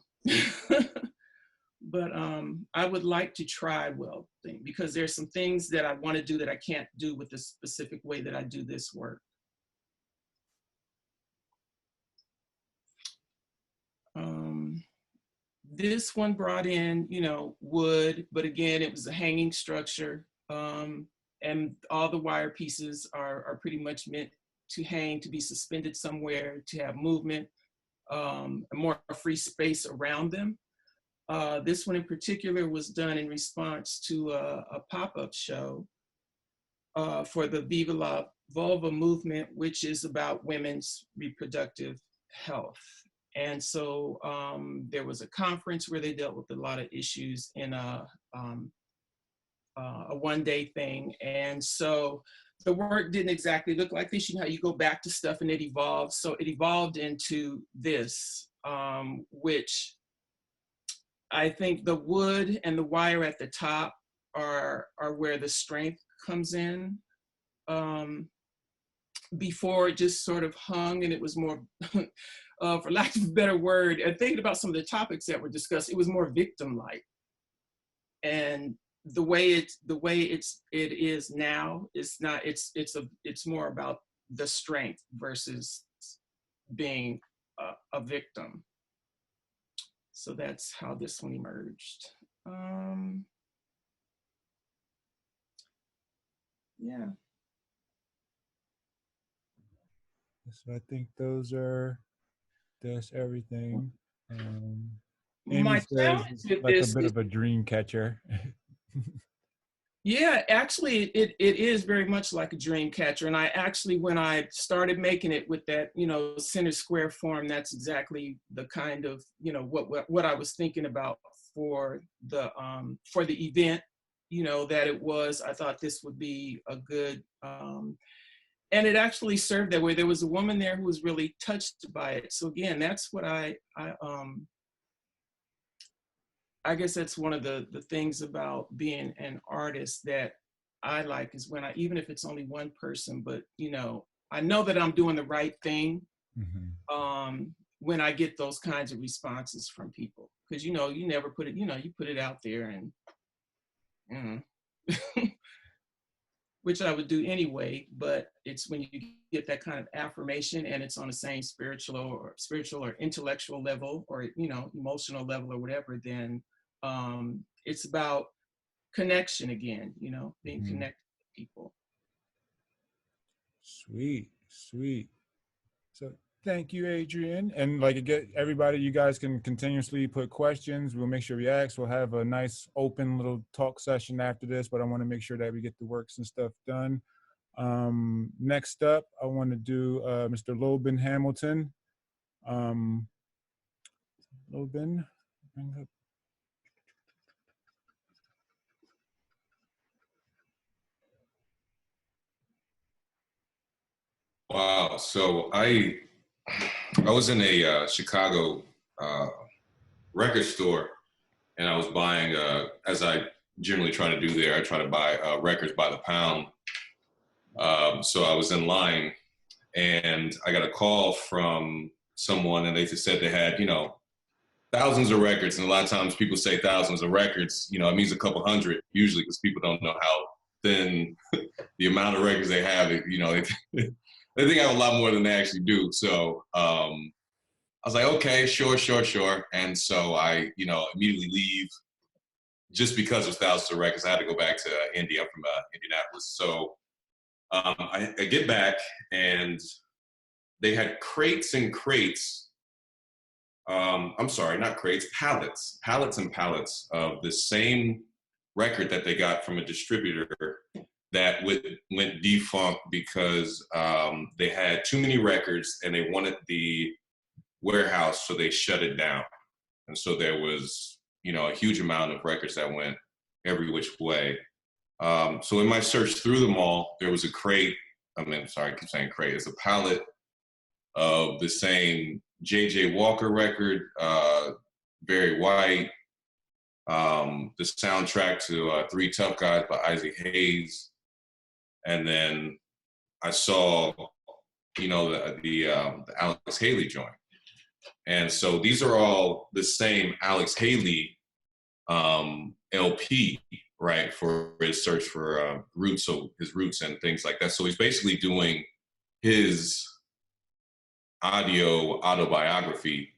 But I would like to try welding, because there's some things that I want to do that I can't do with the specific way that I do this work. This one brought in, you know, wood, but again, it was a hanging structure. And all the wire pieces are pretty much meant to hang, to be suspended somewhere, to have movement, a more free space around them. This one in particular was done in response to a pop-up show for the Viva La Vulva movement, which is about women's reproductive health. And so there was a conference where they dealt with a lot of issues in a one-day thing. And so the work didn't exactly look like this. You know how you go back to stuff and it evolves. So it evolved into this, which I think the wood and the wire at the top are where the strength comes in. Before it just sort of hung and it was more, for lack of a better word, and thinking about some of the topics that were discussed, it was more victim-like. And the way it is now, it's not, it's more about the strength versus being a victim. So that's how this one emerged. Yeah. So I think that's everything. Amy My says challenge it's with like a this bit is, of a dream catcher. yeah, actually it is very much like a dream catcher. And I actually, when I started making it with that, you know, center square form, that's exactly the kind of, you know, what I was thinking about for the event, you know, that it was, I thought this would be a good, and it actually served that way. There was a woman there who was really touched by it. So again, that's what I guess that's one of the things about being an artist that I like, is when even if it's only one person, but you know, I know that I'm doing the right thing when I get those kinds of responses from people. Because you know, you never put it, you know, you put it out there and, you know, which I would do anyway, but it's when you get that kind of affirmation and it's on the same spiritual or intellectual level, or, you know, emotional level or whatever, then it's about connection again, you know, being connected to people. Sweet. So thank you, Adrian. And like again, everybody, you guys can continuously put questions. We'll make sure we ask. We'll have a nice open little talk session after this, but I want to make sure that we get the works and stuff done. Next up, I want to do Mr. Logan Hamilton. Logan, bring up. Wow. So I was in a Chicago record store, and I was buying, as I generally try to do there, I try to buy records by the pound. So I was in line, and I got a call from someone, and they just said they had, you know, thousands of records. And a lot of times people say thousands of records, you know, it means a couple hundred usually, because people don't know how thin the amount of records they have. You know, they think I have a lot more than they actually do. So I was like, okay, sure. And so I, you know, immediately leave, just because of thousands of records. I had to go back to India. I'm from Indianapolis. So I get back, and they had crates and crates. I'm sorry, not crates, pallets and pallets of the same record that they got from a distributor that went defunct because they had too many records and they wanted the warehouse, so they shut it down. And so there was, you know, a huge amount of records that went every which way. So in my search through them all, there was a crate, I keep saying crate, it's a pallet of the same J.J. Walker record, Barry White, the soundtrack to Three Tough Guys by Isaac Hayes. And then I saw, you know, the Alex Haley joint. And so these are all the same Alex Haley LP, right, for his search for roots, so his roots and things like that. So he's basically doing his autobiography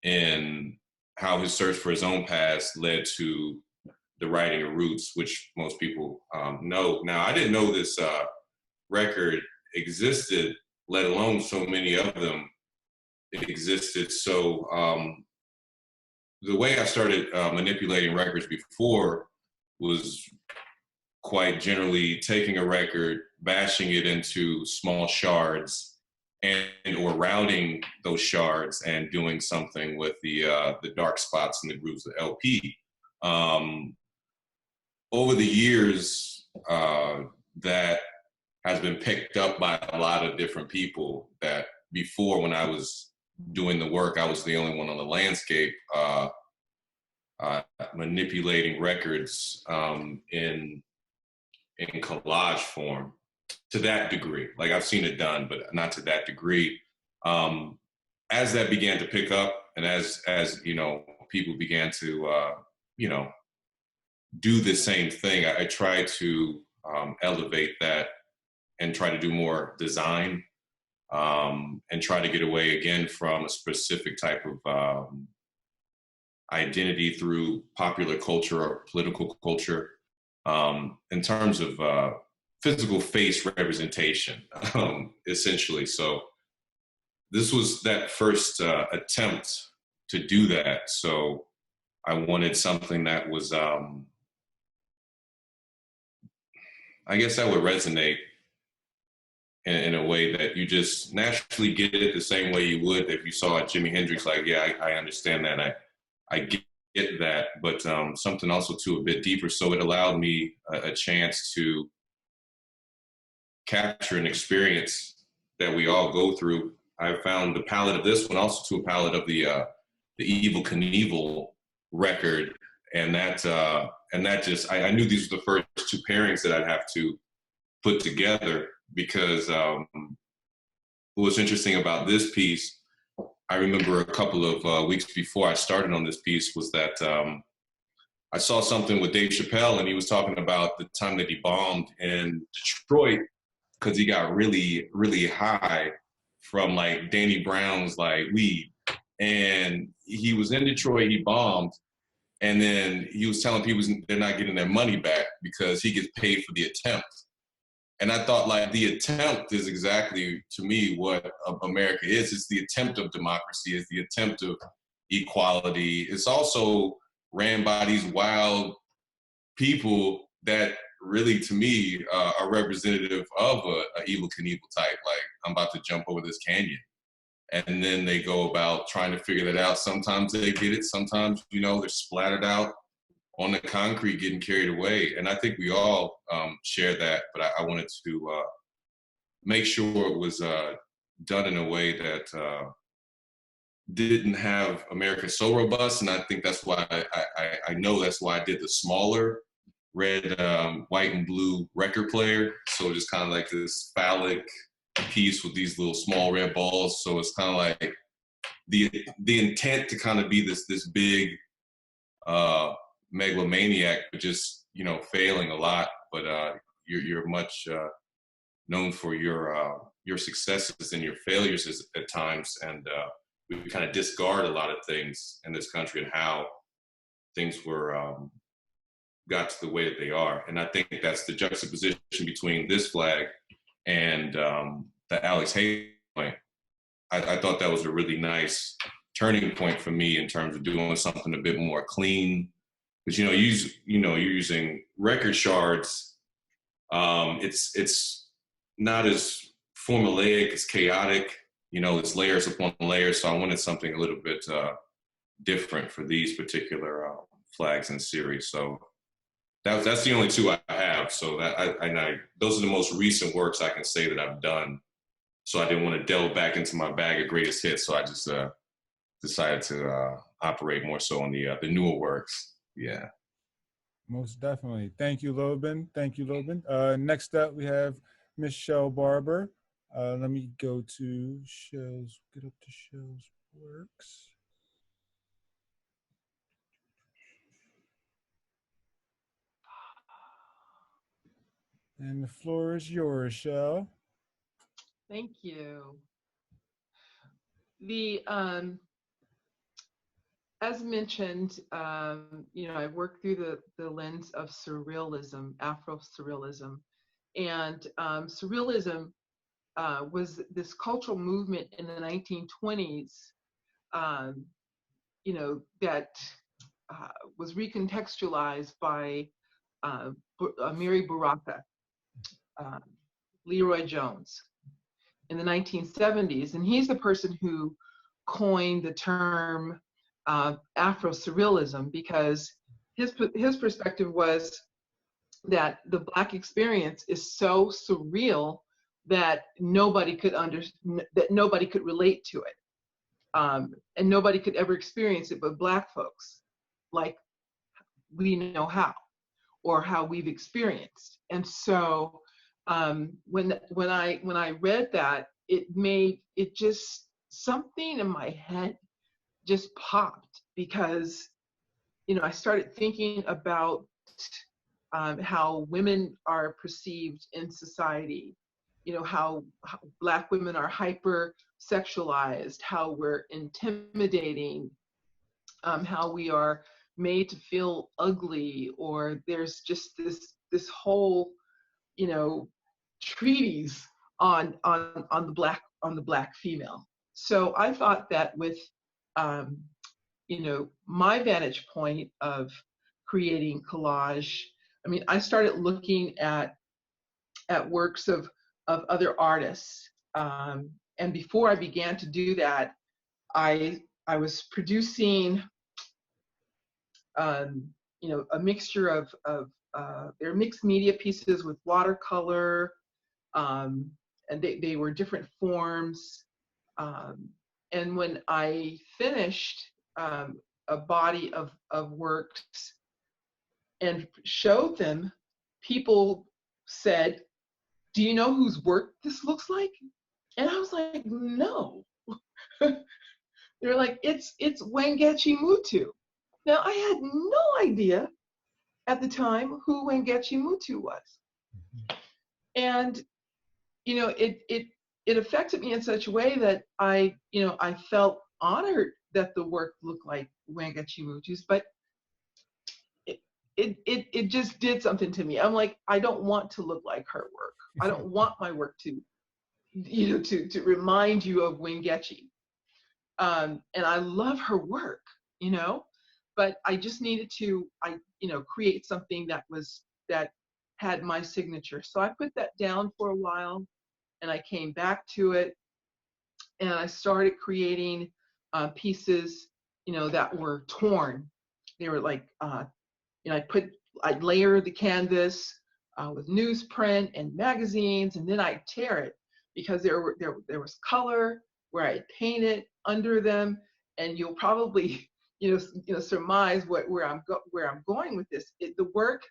in how his search for his own past led to the writing of Roots, which most people know. Now, I didn't know this record existed, let alone so many of them existed. So the way I started manipulating records before was quite generally taking a record, bashing it into small shards, and or routing those shards and doing something with the dark spots and the grooves of the LP. Over the years, that has been picked up by a lot of different people. That before, when I was doing the work, I was the only one on the landscape manipulating records in collage form to that degree. Like, I've seen it done, but not to that degree. As that began to pick up, and as you know, people began to you know, do the same thing, I try to elevate that and try to do more design, and try to get away again from a specific type of identity through popular culture or political culture, in terms of physical face representation, essentially. So this was that first attempt to do that. So I wanted something that was, I guess that would resonate in a way that you just naturally get it the same way you would if you saw Jimi Hendrix. Like, yeah, I understand that. I get that, but something also too a bit deeper. So it allowed me a chance to capture an experience that we all go through. I found the palette of this one also to a palette of the Evel Knievel record, and that just I knew these were the first two pairings that I'd have to put together, because what's interesting about this piece, I remember a couple of weeks before I started on this piece, was that I saw something with Dave Chappelle, and he was talking about the time that he bombed in Detroit because he got really, really high from like Danny Brown's like weed. And he was in Detroit, he bombed, and then he was telling people they're not getting their money back because he gets paid for the attempt. And I thought, like, the attempt is exactly, to me, what America is. It's the attempt of democracy. It's the attempt of equality. It's also ran by these wild people that really, to me, are representative of a Evel Knievel type. Like, I'm about to jump over this canyon. And then they go about trying to figure that out. Sometimes they get it. Sometimes, you know, they're splattered out on the concrete, getting carried away. And I think we all share that, but I wanted to make sure it was done in a way that didn't have America so robust. And I think that's why I know that's why I did the smaller red, white, and blue record player. So just kind of like this phallic piece with these little small red balls. So it's kind of like the intent to kind of be this big megalomaniac, but just, you know, failing a lot. But you're much known for your successes and your failures at times, and we kind of discard a lot of things in this country and how things were got to the way that they are. And I think that's the juxtaposition between this flag and the Alex Hayes point. I thought that was a really nice turning point for me in terms of doing something a bit more clean. Because, you know, you're using record shards. It's not as formulaic, it's chaotic. You know, it's layers upon layers. So I wanted something a little bit different for these particular flags and series. So that's the only two I have. So those are the most recent works I can say that I've done. So I didn't want to delve back into my bag of greatest hits. So I just decided to operate more so on the newer works. Yeah. Most definitely. Thank you, Logan. Thank you, Logan. Next up, we have Miss Shell Barber. Let me go to Shell's, get up to Shell's works. And the floor is yours, Shell. Thank you. The as mentioned, you know, I worked through the lens of surrealism, Afro-surrealism. And surrealism was this cultural movement in the 1920s, you know, that was recontextualized by Amiri Baraka, Leroy Jones in the 1970s. And he's the person who coined the term Afro-surrealism, because his perspective was that the Black experience is so surreal that nobody could relate to it, and nobody could ever experience it but Black folks, like we know how, or how we've experienced. And so when I read that, it just, something in my head just popped, because you know, I started thinking about how women are perceived in society, you know, how Black women are hyper sexualized, how we're intimidating, how we are made to feel ugly, or there's just this whole, you know, treatise on the Black female. So I thought that with you know, my vantage point of creating collage, I mean, I started looking at works of other artists, and before I began to do that, I was producing, you know, a mixture of they're mixed media pieces with watercolor, and they were different forms, and when I finished a body of works and showed them, people said, "Do you know whose work this looks like?" And I was like, "No." They're like, it's Wangechi Mutu. Now, I had no idea at the time who Wangechi Mutu was. And, you know, it affected me in such a way that I felt honored that the work looked like Wangechi Mutu's, but it just did something to me. I'm like, I don't want to look like her work. I don't want my work to, you know, to remind you of Wangechi. And I love her work, you know, but I just needed to, you know, create something that had my signature. So I put that down for a while, and I came back to it, and I started creating pieces, you know, that were torn. They were like, you know, I'd layer the canvas with newsprint and magazines, and then I'd tear it, because there was color where I painted under them, and you'll probably you know surmise where I'm going with this. The work,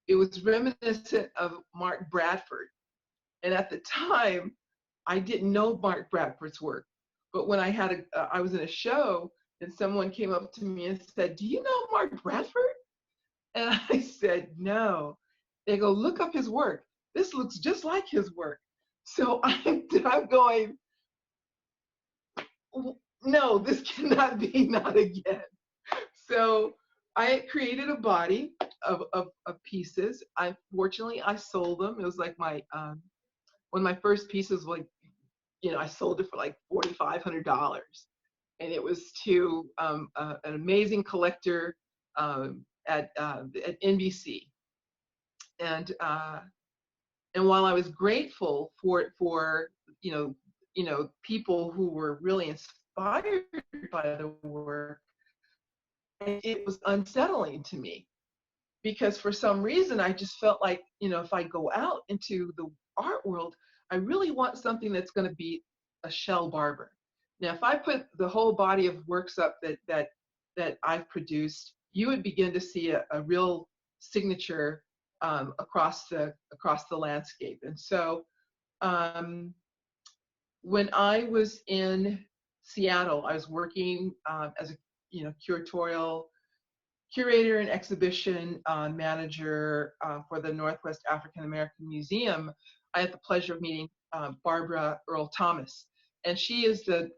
it was reminiscent of Mark Bradford, and at the time I didn't know Mark Bradford's work, but when I was in a show, and someone came up to me and said, "Do you know Mark Bradford?" And I said, "No." They go, "Look up his work. This looks just like his work." So I'm going, no, this cannot be, not again. So I created a body of pieces. Fortunately, I sold them. It was like my, one of my first pieces, like, you know, I sold it for like $4,500. And it was to an amazing collector at NBC. And while I was grateful for you know people who were really inspired by the work, it was unsettling to me, because for some reason I just felt like, you know, if I go out into the art world, I really want something that's going to be a shell Barber. Now, if I put the whole body of works up that I've produced, you would begin to see a real signature across the landscape. And so when I was in Seattle, I was working as a, you know, curator and exhibition manager for the Northwest African American Museum. I had the pleasure of meeting Barbara Earl Thomas, and she is the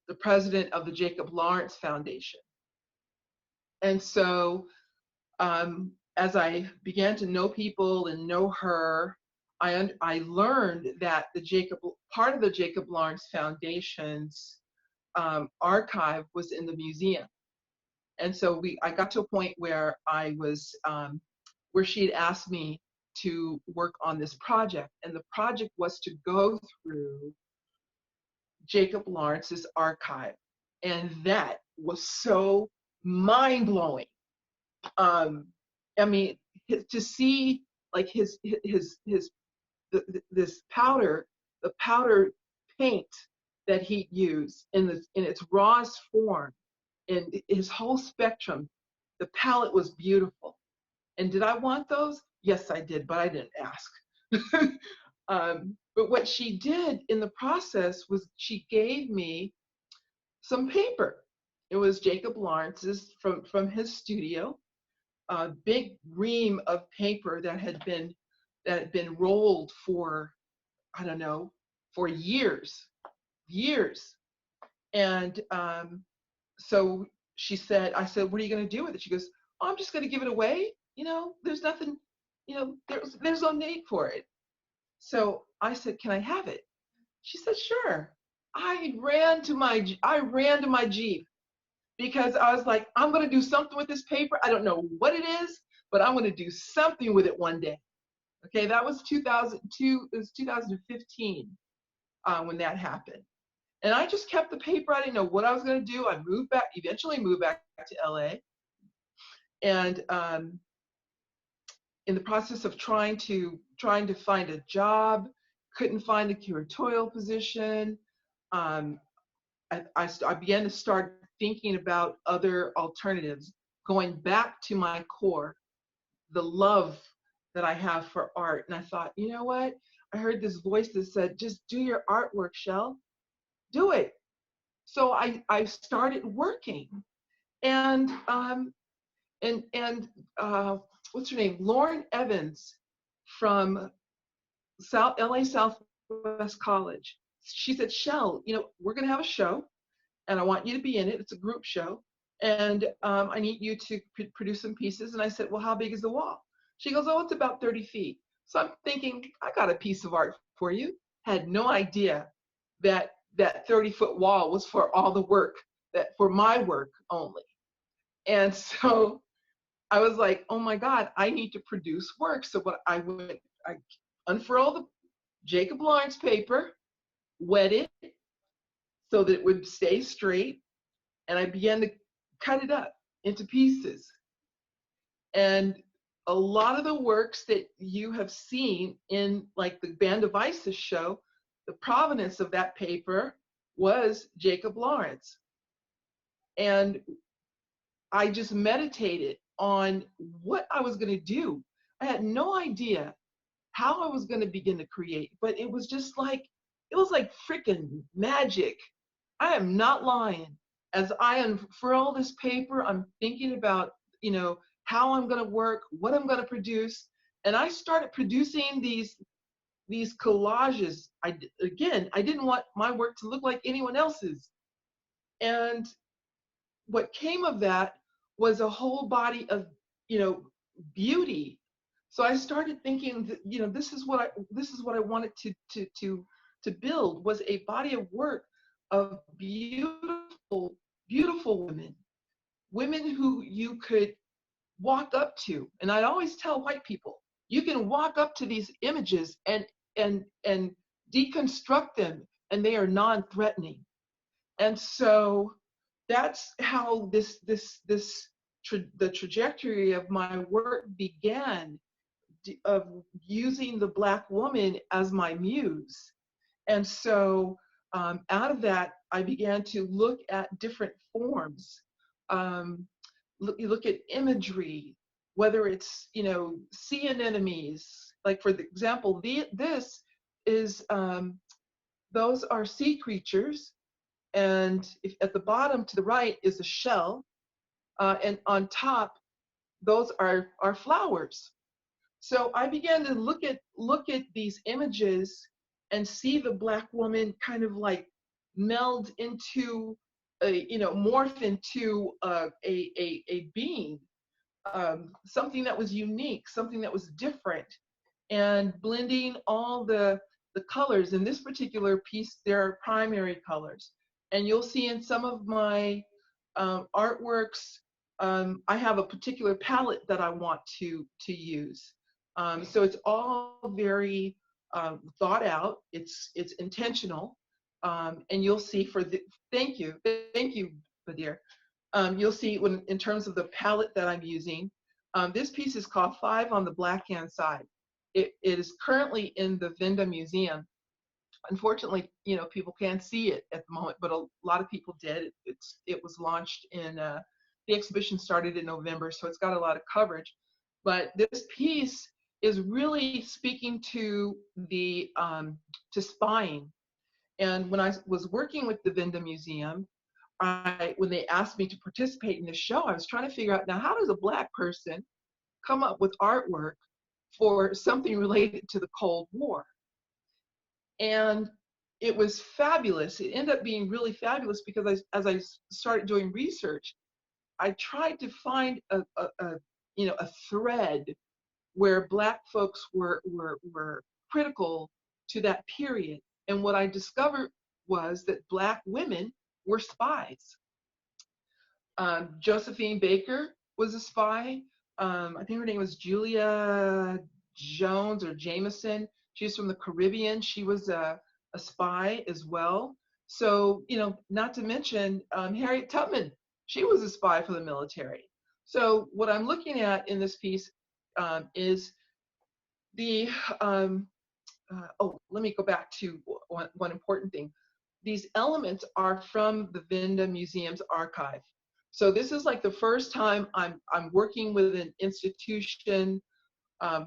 the president of the Jacob Lawrence Foundation. And so as I began to know people and know her, I learned that part of the Jacob Lawrence Foundation's archive was in the museum. And so I got to a point where where she had asked me to work on this project. And the project was to go through Jacob Lawrence's archive. And that was so mind-blowing. I mean, to see like this powder, the powder paint that he used in its rawest form, in his whole spectrum, the palette was beautiful. And did I want those? Yes, I did, but I didn't ask. But what she did in the process was she gave me some paper. It was Jacob Lawrence's from his studio, a big ream of paper that had been rolled for, I don't know, for years. And so she said, I said, what are you going to do with it? She goes, oh, I'm just going to give it away. There's nothing, there's no need for it. So I said, can I have it? She said, sure. I ran to my Jeep because I was like, I'm going to do something with this paper. I don't know what it is, but I'm going to do something with it one day. Okay, that was 2002. It was 2015 when that happened. And I just kept the paper. I didn't know what I was going to do. I eventually moved back to LA. And in the process of trying to find a job, couldn't find a curatorial position. I began to start thinking about other alternatives, going back to my core, the love that I have for art. And I thought, you know what? I heard this voice that said, just do your artwork, Shell. Do it. So I started working. And what's her name? Lauren Evans from LA Southwest College. She said, Shell, we're going to have a show and I want you to be in it. It's a group show. And I need you to produce some pieces. And I said, well, how big is the wall? She goes, oh, it's about 30 feet. So I'm thinking, I got a piece of art for you. Had no idea that 30-foot wall was for all the work, for my work only. And so I was like, oh my God, I need to produce work. So I unfurled the Jacob Lawrence paper, wet it so that it would stay straight. And I began to cut it up into pieces. And a lot of the works that you have seen in like the Band of Isis show, the provenance of that paper was Jacob Lawrence. And I just meditated on what I was going to do. I had no idea how I was going to begin to create, but it was just like, it was like freaking magic. I am not lying. As I unfurl this paper, I'm thinking about, how I'm going to work, what I'm going to produce. And I started producing these collages. I didn't want my work to look like anyone else's. And what came of that was a whole body of, beauty. So I started thinking that, this is what I wanted to build, was a body of work of beautiful, beautiful women who you could walk up to. And I'd always tell white people, you can walk up to these images and deconstruct them, and they are non-threatening. And so that's how the trajectory of my work began, of using the Black woman as my muse. And so out of that, I began to look at different forms. You look at imagery, whether it's, sea anemones. Like for example, this is, those are sea creatures. And at the bottom to the right is a shell. And on top, those are flowers. So I began to look at these images and see the Black woman kind of like meld into morph into a being, something that was unique, something that was different, and blending all the colors. In this particular piece, there are primary colors, and you'll see in some of my artworks, I have a particular palette that I want to use. So it's all very thought out. It's intentional, and you'll see thank you, Badir. You'll see when in terms of the palette that I'm using. This piece is called 5 on the Black Hand Side. It is currently in the Vinda Museum. Unfortunately, people can't see it at the moment, but a lot of people did. It was launched in, the exhibition started in November, so it's got a lot of coverage. But this piece is really speaking to the, to spying. And when I was working with the Vinda Museum, when they asked me to participate in the show, I was trying to figure out, now how does a Black person come up with artwork for something related to the Cold War? And it was fabulous. It ended up being really fabulous because as I started doing research, I tried to find a thread where Black folks were critical to that period. And what I discovered was that Black women were spies. Josephine Baker was a spy. I think her name was Julia Jones or Jameson. She's from the Caribbean. She was a spy as well. So, not to mention Harriet Tubman. She was a spy for the military. So what I'm looking at in this piece is the, let me go back to one important thing. These elements are from the Vinda Museum's archive. So this is like the first time I'm working with an institution,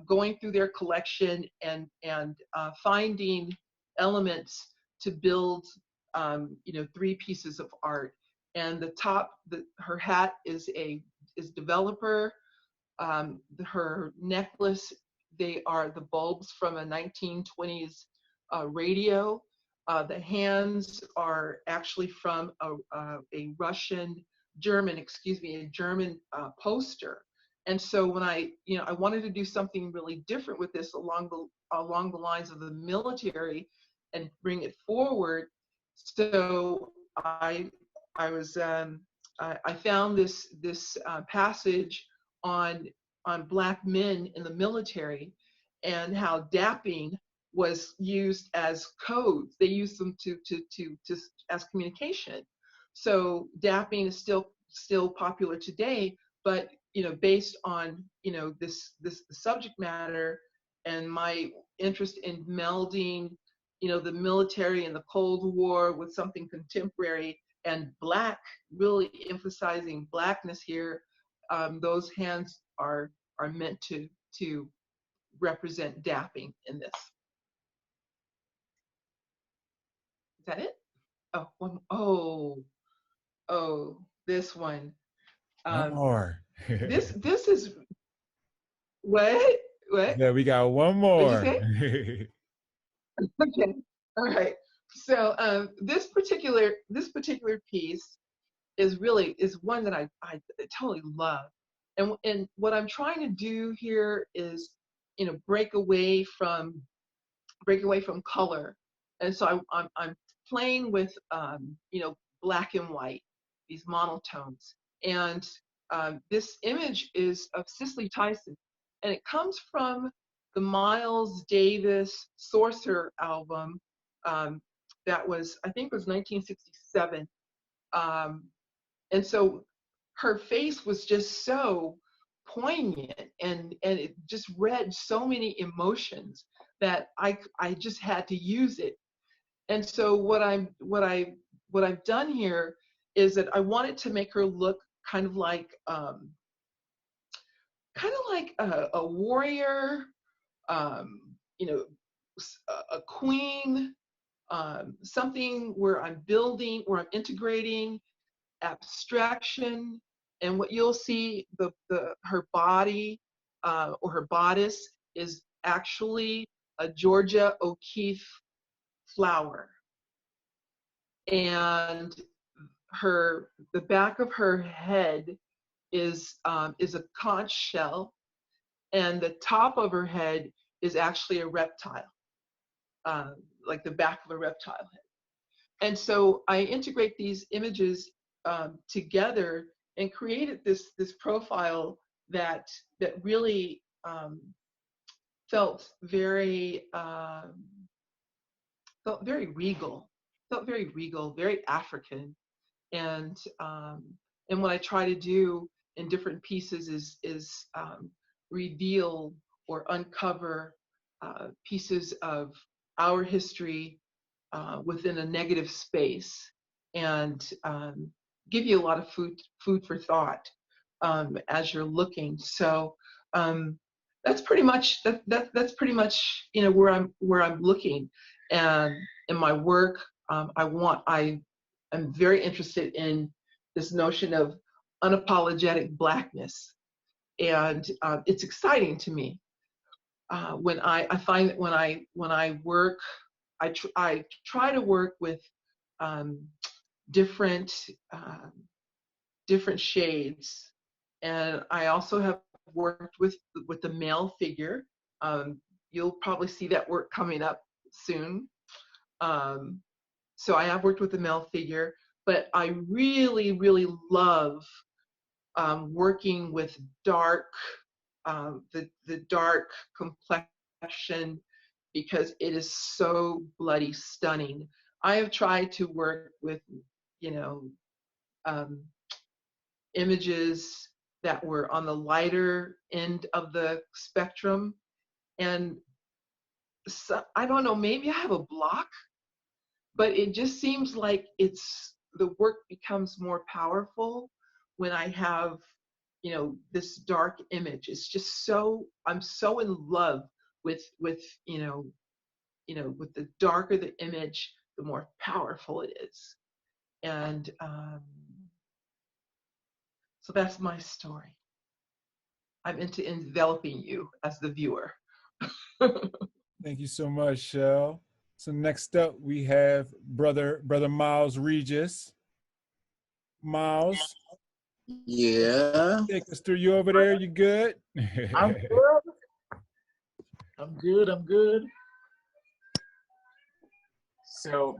going through their collection and finding elements to build 3 pieces of art. And the top, her hat is developer. Her necklace, they are the bulbs from a 1920s radio. The hands are actually from a German poster. And so when I wanted to do something really different with this along the lines of the military and bring it forward. So I found this passage on Black men in the military and how dapping was used as codes. They used them to as communication. So dapping is still popular today, but based on this subject matter and my interest in melding the military and the Cold War with something contemporary and Black, really emphasizing Blackness here. Those hands are meant to represent dapping in this. Is that it? This one. One more. This is what? Yeah, we got one more. Okay. All right. So this particular piece is one that I totally love, and what I'm trying to do here is break away from color, and so I'm playing with black and white, these monotones, and this image is of Cicely Tyson, and it comes from the Miles Davis Sorcerer album that was, I think it was 1967. And so her face was just so poignant, and it just read so many emotions that I just had to use it. And so what I've done here is that I wanted to make her look kind of like a warrior, a queen, something where I'm building, where I'm integrating abstraction. And what you'll see, her body or her bodice is actually a Georgia O'Keeffe flower. and the back of her head is a conch shell, and the top of her head is actually a reptile, like the back of a reptile head. And so I integrate these images together and created this profile that really felt very regal, very African. And what I try to do in different pieces is reveal or uncover pieces of our history within a negative space, and give you a lot of food for thought as you're looking. So that's pretty much that's pretty much, you know, where I'm looking. And in my work, I'm very interested in this notion of unapologetic Blackness, and it's exciting to me. When I find that when I work, I try to work with different shades, and I also have worked with the male figure. You'll probably see that work coming up soon. So I have worked with the male figure, but I really love working with dark, the dark complexion, because it is so bloody stunning. I have tried to work with, you know, images that were on the lighter end of the spectrum, and so, I don't know, maybe I have a block, but it just seems like the work becomes more powerful when I have, you know, this dark image. It's just so, I'm so in love with you know, with the darker the image, the more powerful it is. And so that's my story. I'm into enveloping you as the viewer. Thank you so much, Shell. So next up we have brother Miles Regis. Miles. Yeah. Take us through. You over there? You good? I'm good. I'm good. So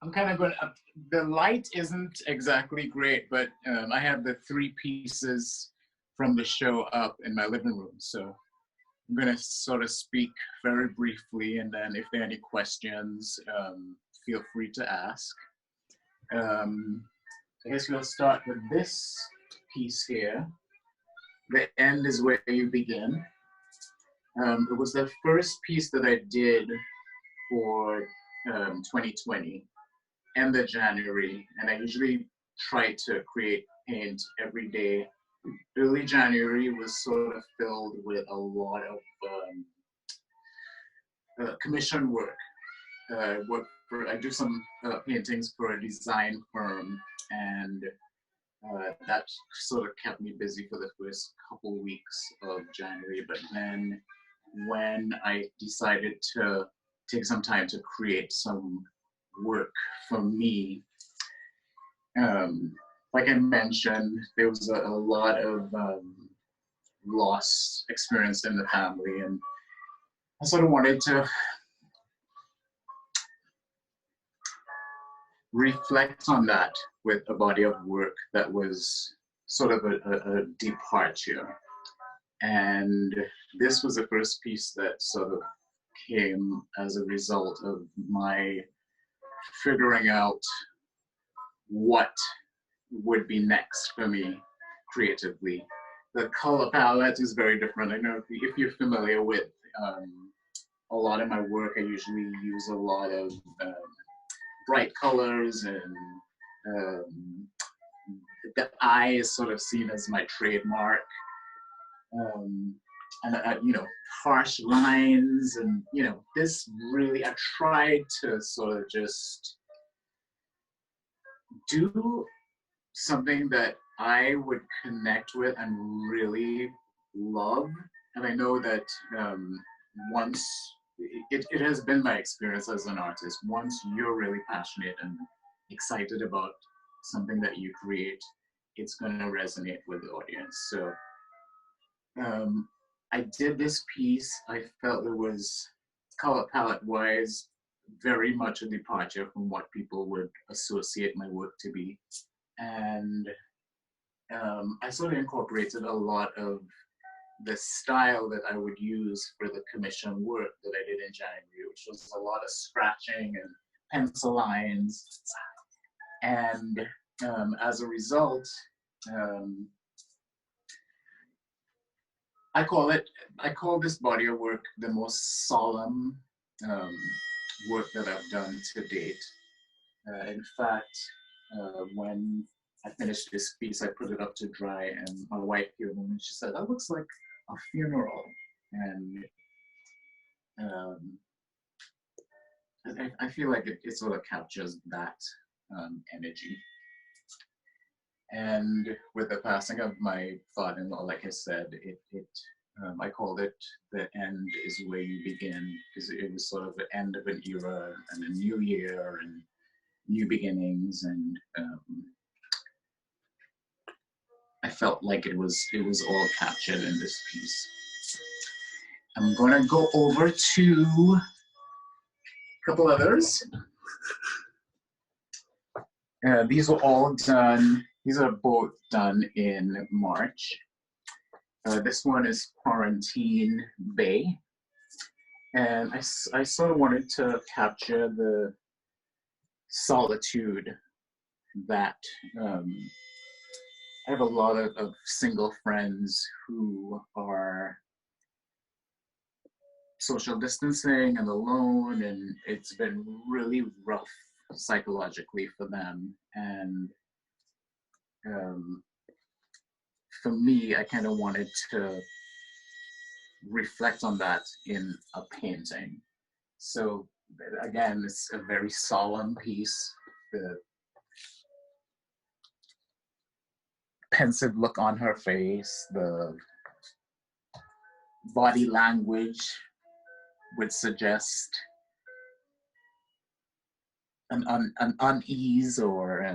I'm kind of going to, the light isn't exactly great, but I have the 3 pieces from the show up in my living room. So I'm going to sort of speak very briefly, and then if there are any questions, feel free to ask. I guess we'll start with this piece here. The end is where you begin. It was the first piece that I did for 2020, end of January, and I usually try to paint every day. Early January was sort of filled with a lot of commission work. I do some paintings for a design firm, and that sort of kept me busy for the first couple weeks of January. But then when I decided to take some time to create some work for me, like I mentioned, there was a lot of loss experienced in the family, and I sort of wanted to reflect on that with a body of work that was sort of a departure. And this was the first piece that sort of came as a result of my figuring out what would be next for me creatively. The color palette is very different. I know if you're familiar with a lot of my work, I usually use a lot of bright colors, and the eye is sort of seen as my trademark. And you know, harsh lines, and you know, this really, I tried to sort of just do something that I would connect with and really love. And I know that once it has been my experience as an artist. Once you're really passionate and excited about something that you create, it's going to resonate with the audience. So I did this piece. I felt it was, color palette wise, very much a departure from what people would associate my work to be. And I sort of incorporated a lot of the style that I would use for the commission work that I did in January, which was a lot of scratching and pencil lines. And as a result, I call this body of work the most solemn work that I've done to date. In fact, when I finished this piece, I put it up to dry, and my wife came home and she said, "That looks like a funeral." And I feel like it sort of captures that energy. And with the passing of my father-in-law, like I said, I called it "The End is Where You Begin," because it was sort of the end of an era and a new year and new beginnings, and I felt like it was all captured in this piece. I'm gonna go over to a couple others. These were all done. These are both done in March. This one is Quarantine Bay, and I sort of wanted to capture the solitude that I have a lot of single friends who are social distancing and alone, and it's been really rough psychologically for them. And for me, I kind of wanted to reflect on that in a painting. So again, it's a very solemn piece. The pensive look on her face, the body language would suggest an unease, or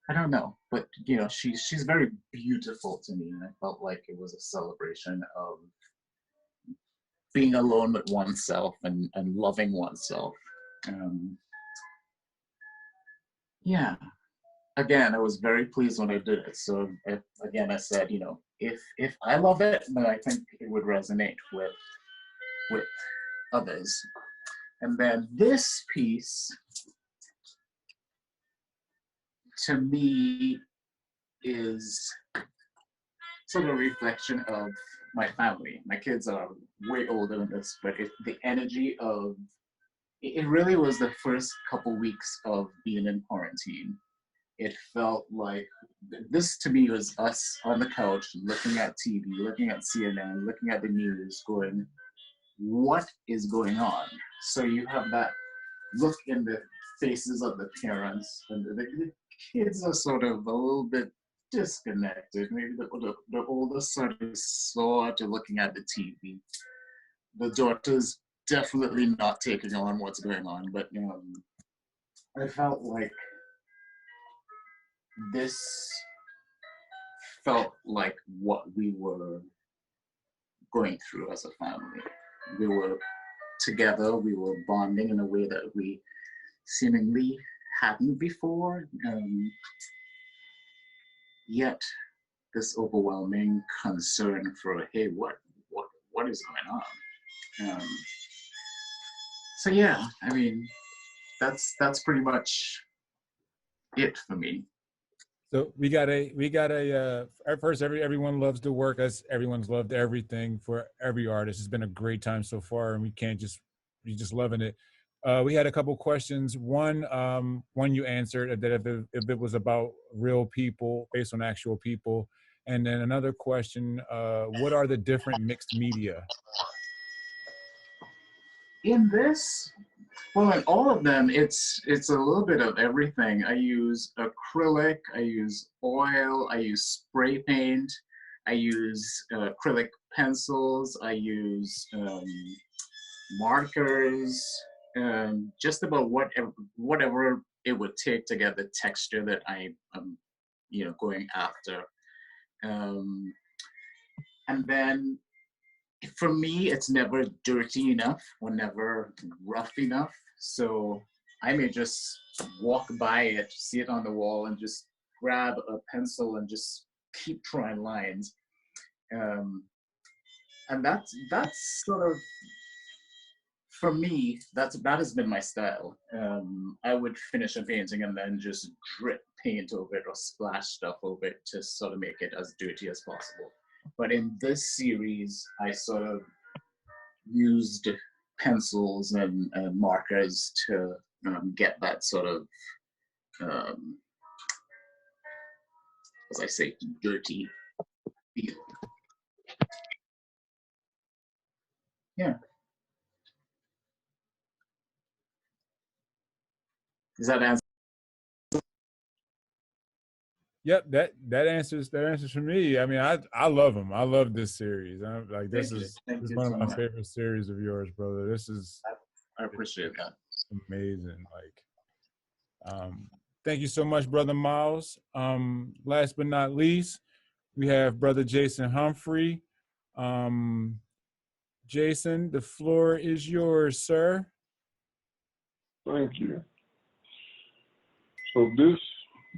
I don't know, but you know, she's very beautiful to me, and I felt like it was a celebration of being alone with oneself and loving oneself. Yeah. Again, I was very pleased when I did it. So again, I said, you know, if I love it, then I think it would resonate with others. And then this piece, to me, is sort of a reflection of my family. My kids are way older than this, but the energy of it really was the first couple weeks of being in quarantine. It felt like this to me was us on the couch looking at TV, looking at CNN, looking at the news, going, what is going on? So you have that look in the faces of the parents, and the kids are sort of a little bit disconnected. Maybe the older son is sort of looking at the TV. The daughter's definitely not taking on what's going on, but I felt like this felt like what we were going through as a family. We were together, we were bonding in a way that we seemingly hadn't before. Yet this overwhelming concern for, hey, what is going on? So yeah, I mean, that's pretty much it for me. So we got a at first, everyone loves the work, as everyone's loved everything for every artist. It's been a great time so far, and we're just loving it. We had a couple questions. One you answered, that if it was about real people, based on actual people. And then another question, what are the different mixed media? In this, well, in all of them, it's a little bit of everything. I use acrylic, I use oil, I use spray paint, I use acrylic pencils, I use markers, just about whatever it would take to get the texture that I am, you know, going after. And then for me, it's never dirty enough or never rough enough. So I may just walk by it, see it on the wall, and just grab a pencil and just keep drawing lines. And that's sort of, for me, that has been my style. I would finish a painting and then just drip paint over it or splash stuff over it to sort of make it as dirty as possible. But in this series, I sort of used pencils and markers to get that sort of, as I say, dirty feel. Yeah. Does that answer? Yep, that answers for me. I mean, I love them. I love this series. I'm like, this is one of my favorite series of yours, brother. This is, I appreciate that. Amazing. Like, thank you so much, Brother Miles. Last but not least, we have Brother Jason Humphrey. Jason, the floor is yours, sir. Thank you. So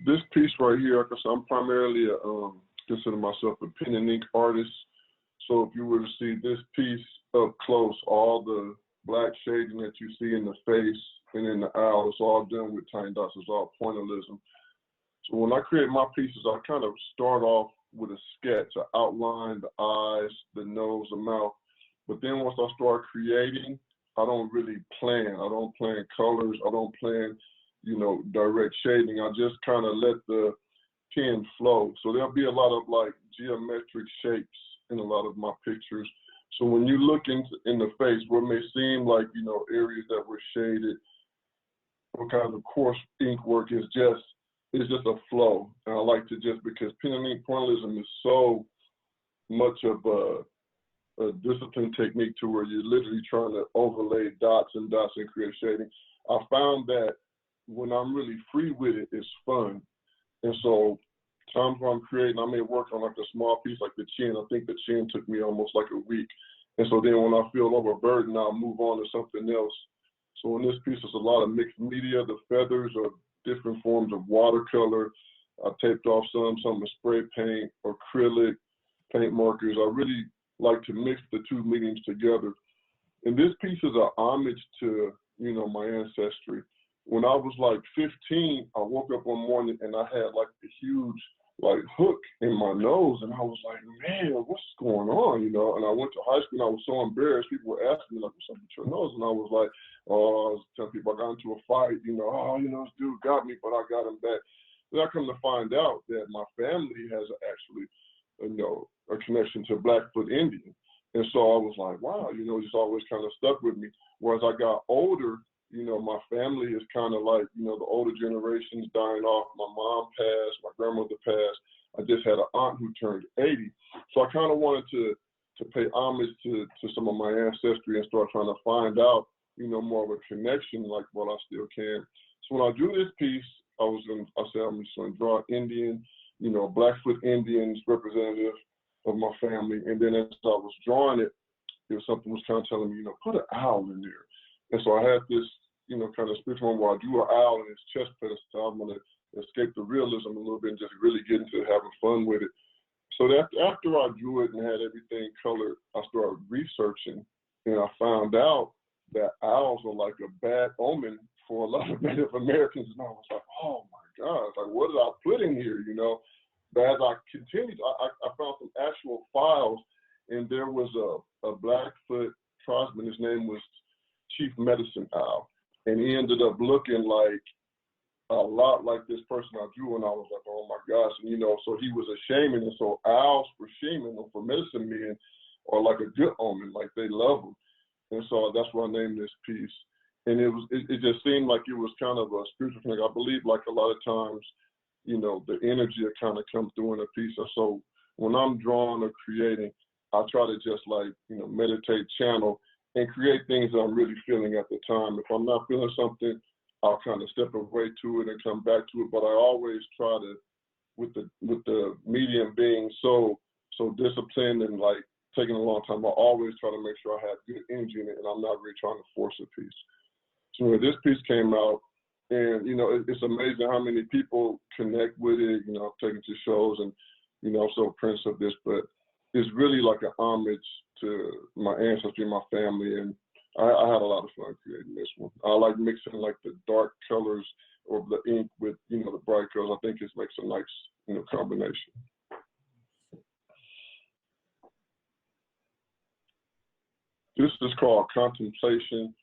this piece right here, like I said, I'm primarily consider myself a pen and ink artist. So if you were to see this piece up close, all the black shading that you see in the face and in the owl, it's all done with tiny dots. It's all pointillism. So when I create my pieces, I kind of start off with a sketch. I outline the eyes, the nose, the mouth. But then once I start creating, I don't really plan. I don't plan colors. I don't plan, you know, direct shading. I just kind of let the pen flow. So there'll be a lot of like geometric shapes in a lot of my pictures. So when you look in the face, what may seem like, you know, areas that were shaded, what kind of coarse ink work is just a flow. And I like to just, because pen and ink pointillism is so much of a discipline technique to where you're literally trying to overlay dots and create shading. I found that when I'm really free with it, it's fun. And so times when I'm creating, I may work on like a small piece like the chin. I think the chin took me almost like a week. And so then when I feel overburdened, I'll move on to something else. So in this piece, there's a lot of mixed media. The feathers are different forms of watercolor. I taped off some with spray paint, acrylic, paint markers. I really like to mix the two mediums together. And this piece is an homage to, you know, my ancestry. When I was like 15, I woke up one morning and I had like a huge like hook in my nose, and I was like, man, what's going on, you know? And I went to high school and I was so embarrassed. People were asking me like, what's up with your nose? And I was like, oh, I was telling people I got into a fight, you know, oh, you know, this dude got me, but I got him back. Then I come to find out that my family has actually, you know, a connection to Blackfoot Indian. And so I was like, wow, you know, it's always kind of stuck with me. Whereas I got older, you know, my family is kind of like, you know, the older generations dying off. My mom passed, my grandmother passed. I just had an aunt who turned 80. So I kind of wanted to pay homage to some of my ancestry and start trying to find out, you know, more of a connection like what I still can. So when I drew this piece, I said, I'm just going to draw Indian, you know, Blackfoot Indians representative of my family. And then as I was drawing it, something was kind of telling me, you know, put an owl in there. And so I had this, you know, kind of spiritual one where I drew an owl in his chest pedestal. I'm going to escape the realism a little bit and just really get into having fun with it. So that after I drew it and had everything colored, I started researching, and I found out that owls are like a bad omen for a lot of Native Americans. And I was like, oh my God, like what did I put in here, you know? But as I continued, I found some actual files, and there was a Blackfoot tribesman. His name was Chief Medicine Owl. And he ended up looking like a lot like this person I drew, and I was like, oh my gosh. And, you know, so he was a shaman. And so owls for shaman or for medicine men are like a good omen, like they love them. And so that's why I named this piece. And it just seemed like it was kind of a spiritual thing. I believe like a lot of times, you know, the energy that kind of comes through in a piece. So when I'm drawing or creating, I try to just like, you know, meditate, channel, and create things that I'm really feeling at the time. If I'm not feeling something, I'll kind of step away to it and come back to it. But I always try to, with the medium being so disciplined and like taking a long time, I always try to make sure I have good energy in it and I'm not really trying to force a piece. So when this piece came out, and you know, it's amazing how many people connect with it. You know, I'm taking to shows, and you know, I'm so prince of this, but it's really like an homage to my ancestry, my family, and I had a lot of fun creating this one. I like mixing like the dark colors or the ink with, you know, the bright colors. I think it makes a nice, you know, combination. This is called Contemplation.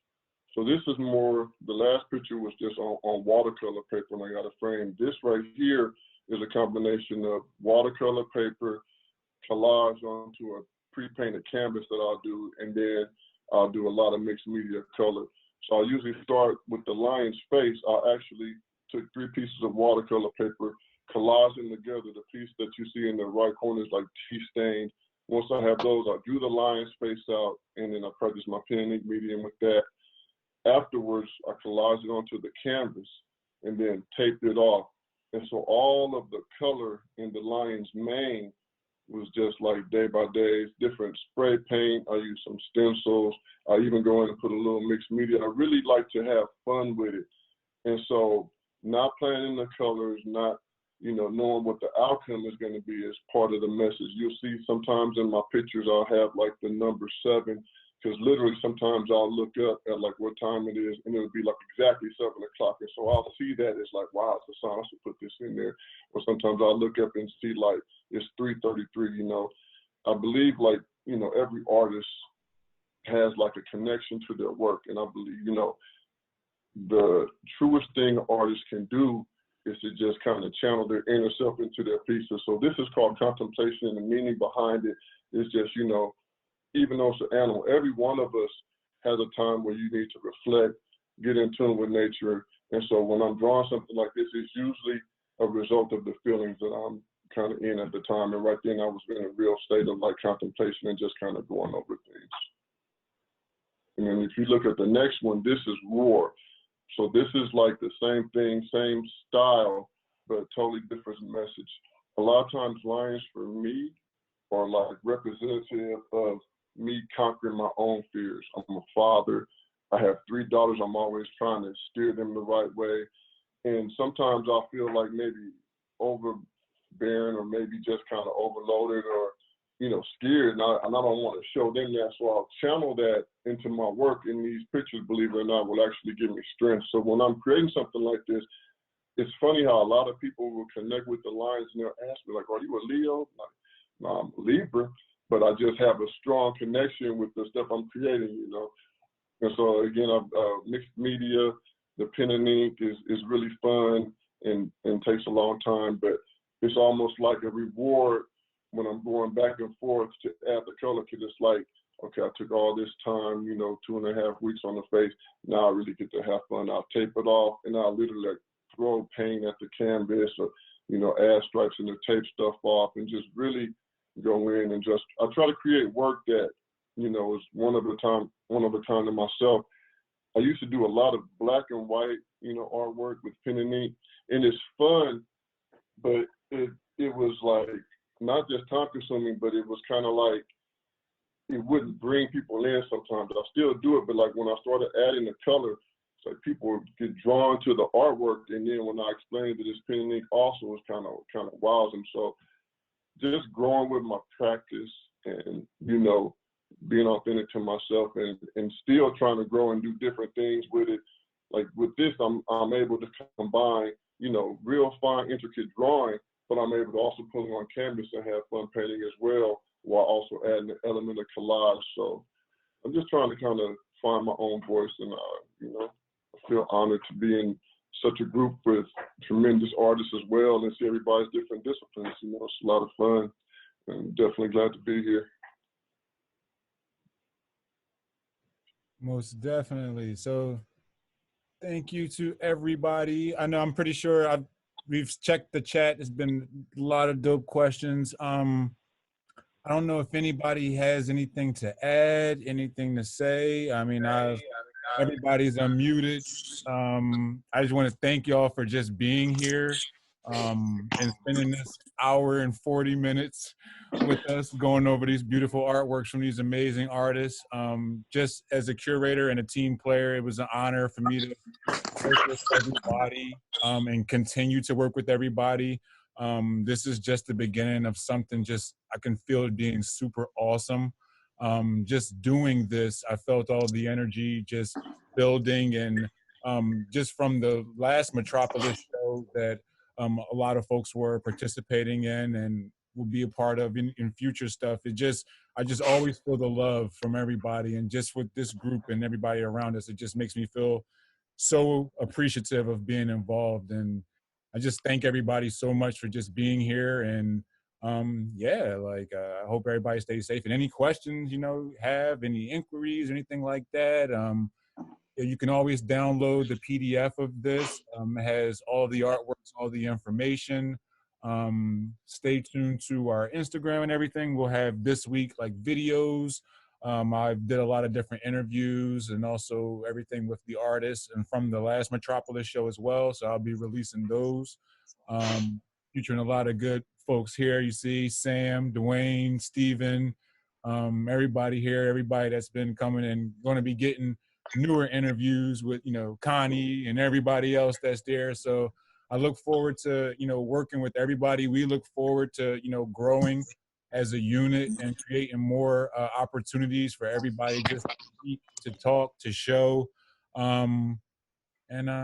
So this is more, the last picture was just on watercolor paper and I got a frame. This right here is a combination of watercolor paper, collage onto a pre-painted canvas that I'll do, and then I'll do a lot of mixed media color. So I'll usually start with the lion's face. I actually took 3 pieces of watercolor paper, collage them together. The piece that you see in the right corner is like tea stained. Once I have those, I drew the lion's face out, and then I practice my pen and ink medium with that. Afterwards, I collaged it onto the canvas and then taped it off. And so all of the color in the lion's mane was just like day by day, different spray paint. I use some stencils. I even go in and put a little mixed media. I really like to have fun with it. And so not planning the colors, not, you know, knowing what the outcome is going to be is part of the message. You'll see sometimes in my pictures, I'll have like the number 7, because literally sometimes I'll look up at like what time it is and it'll be like exactly 7 o'clock. And so I'll see that it's like, wow, it's a sign, I should put this in there. Or sometimes I'll look up and see like it's 3:33, you know. I believe like, you know, every artist has like a connection to their work. And I believe, you know, the truest thing artists can do is to just kind of channel their inner self into their pieces. So this is called contemplation, and the meaning behind it is just, you know, even though it's an animal, every one of us has a time where you need to reflect, get in tune with nature. And so when I'm drawing something like this, it's usually a result of the feelings that I'm kind of in at the time. And right then I was in a real state of like contemplation and just kind of going over things. And then if you look at the next one, this is Roar. So this is like the same thing, same style, but totally different message. A lot of times lions for me are like representative of me conquering my own fears. I'm a father. I have 3 daughters. I'm always trying to steer them the right way. And sometimes I feel like maybe overbearing or maybe just kind of overloaded or, you know, scared. And I don't want to show them that. So I'll channel that into my work. And these pictures, believe it or not, will actually give me strength. So when I'm creating something like this, it's funny how a lot of people will connect with the lions and they'll ask me, like, are you a Leo? Like, no, I'm a Libra, but I just have a strong connection with the stuff I'm creating, you know. And so again, mixed media, the pen and ink is really fun and takes a long time, but it's almost like a reward when I'm going back and forth to add the color, because it's like, okay, I took all this time, you know, 2.5 weeks on the face. Now I really get to have fun. I'll tape it off and I'll literally like throw paint at the canvas or, you know, add stripes and the tape stuff off and just really go in and just, I try to create work that, you know, is one of a kind to myself. I used to do a lot of black and white, you know, artwork with pen and ink, and it's fun, but it was like not just time consuming, but it was kind of like it wouldn't bring people in sometimes. I still do it, but like when I started adding the color, it's like people would get drawn to the artwork, and then when I explained that it's pen and ink also, it's kind of wows them. So just growing with my practice and, you know, being authentic to myself and still trying to grow and do different things with it. Like with this, I'm able to combine, you know, real fine, intricate drawing, but I'm able to also put it on canvas and have fun painting as well, while also adding an element of collage. So I'm just trying to kind of find my own voice, and, you know, I feel honored to be in such a group with tremendous artists as well and see everybody's different disciplines. You know, it's a lot of fun, and definitely glad to be here. Most definitely. So thank you to everybody. I know I'm pretty sure we've checked the chat. There's been a lot of dope questions. I don't know if anybody has anything to add, anything to say. I mean, everybody's unmuted. I just want to thank y'all for just being here and spending this hour and 40 minutes with us going over these beautiful artworks from these amazing artists. Just as a curator and a team player, it was an honor for me to work with everybody and continue to work with everybody. This is just the beginning of something just I can feel it being super awesome. Just doing this, I felt all the energy just building, and just from the last Metropolis show that a lot of folks were participating in and will be a part of in future stuff. I just always feel the love from everybody, and just with this group and everybody around us, it just makes me feel so appreciative of being involved. And I just thank everybody so much for just being here. And yeah, like I hope everybody stays safe. And any questions, have any inquiries, anything like that, you can always download the PDF of this. It has all the artworks, all the information. Stay tuned to our Instagram and everything. We'll have this week like videos. I did a lot of different interviews and also everything with the artists and from the last Metropolis show as well. So I'll be releasing those. Featuring a lot of good folks here. You see Sam, Dwayne, Steven, everybody here, everybody that's been coming and going to be getting newer interviews with, Connie and everybody else that's there. So I look forward to, working with everybody. We look forward to, growing as a unit and creating more opportunities for everybody just to speak, to talk, to show.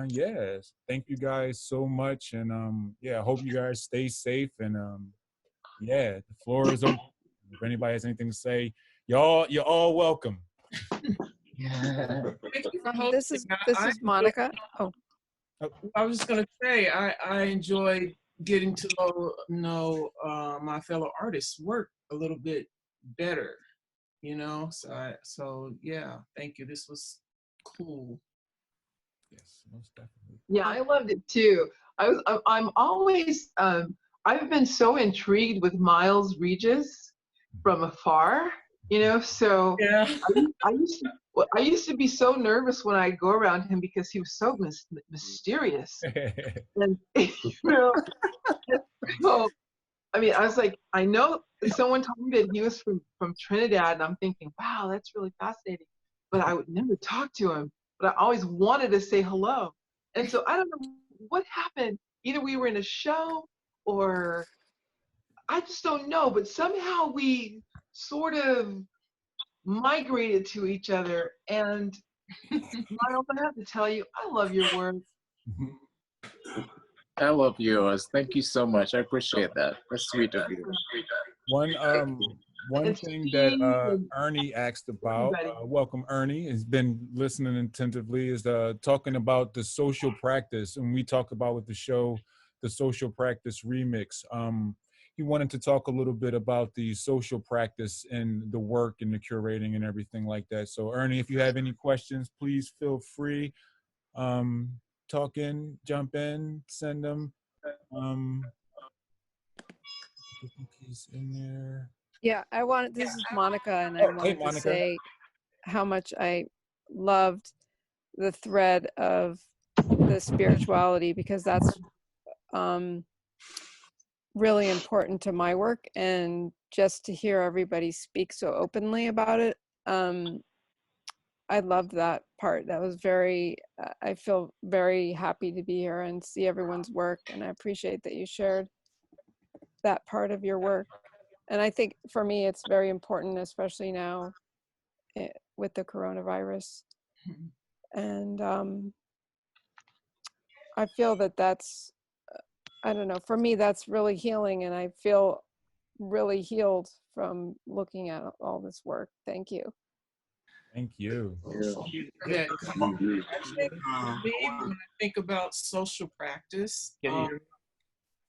Yes, thank you guys so much. And yeah, I hope you guys stay safe. And yeah, the floor is open. If anybody has anything to say, you're all welcome. This is Monica. Oh, I was just gonna say I enjoyed getting to know my fellow artists' work a little bit better, So yeah, thank you. This was cool. Yes, most definitely. Yeah, I loved it too. I'm always I've been so intrigued with Miles Regis from afar, so yeah. I used to be so nervous when I go around him because he was so mysterious. And so, I mean, I was like, I know someone told me that he was from Trinidad, and I'm thinking, wow, that's really fascinating. But I would never talk to him. But I always wanted to say hello. And so I don't know what happened. Either we were in a show or I just don't know. But somehow we sort of migrated to each other. And Miles, I have to tell you, I love your work. I love yours. Thank you so much. I appreciate that. That's sweet of you. One thing that Ernie asked about, welcome Ernie, has been listening attentively, is talking about the social practice. And we talk about with the show, the social practice remix. He wanted to talk a little bit about the social practice and the work and the curating and everything like that. So Ernie, if you have any questions, please feel free. Talk in, jump in, send them. He's in there. yeah, this is Monica, and I wanted to say how much I loved the thread of the spirituality, because that's really important to my work, and just to hear everybody speak so openly about it. I loved that part. That was I feel very happy to be here and see everyone's work, and I appreciate that you shared that part of your work. And I think for me, it's very important, especially now with the coronavirus. And I feel that's, I don't know, for me, that's really healing. And I feel really healed from looking at all this work. Thank you. Thank you. Yeah. Actually, when I think about social practice,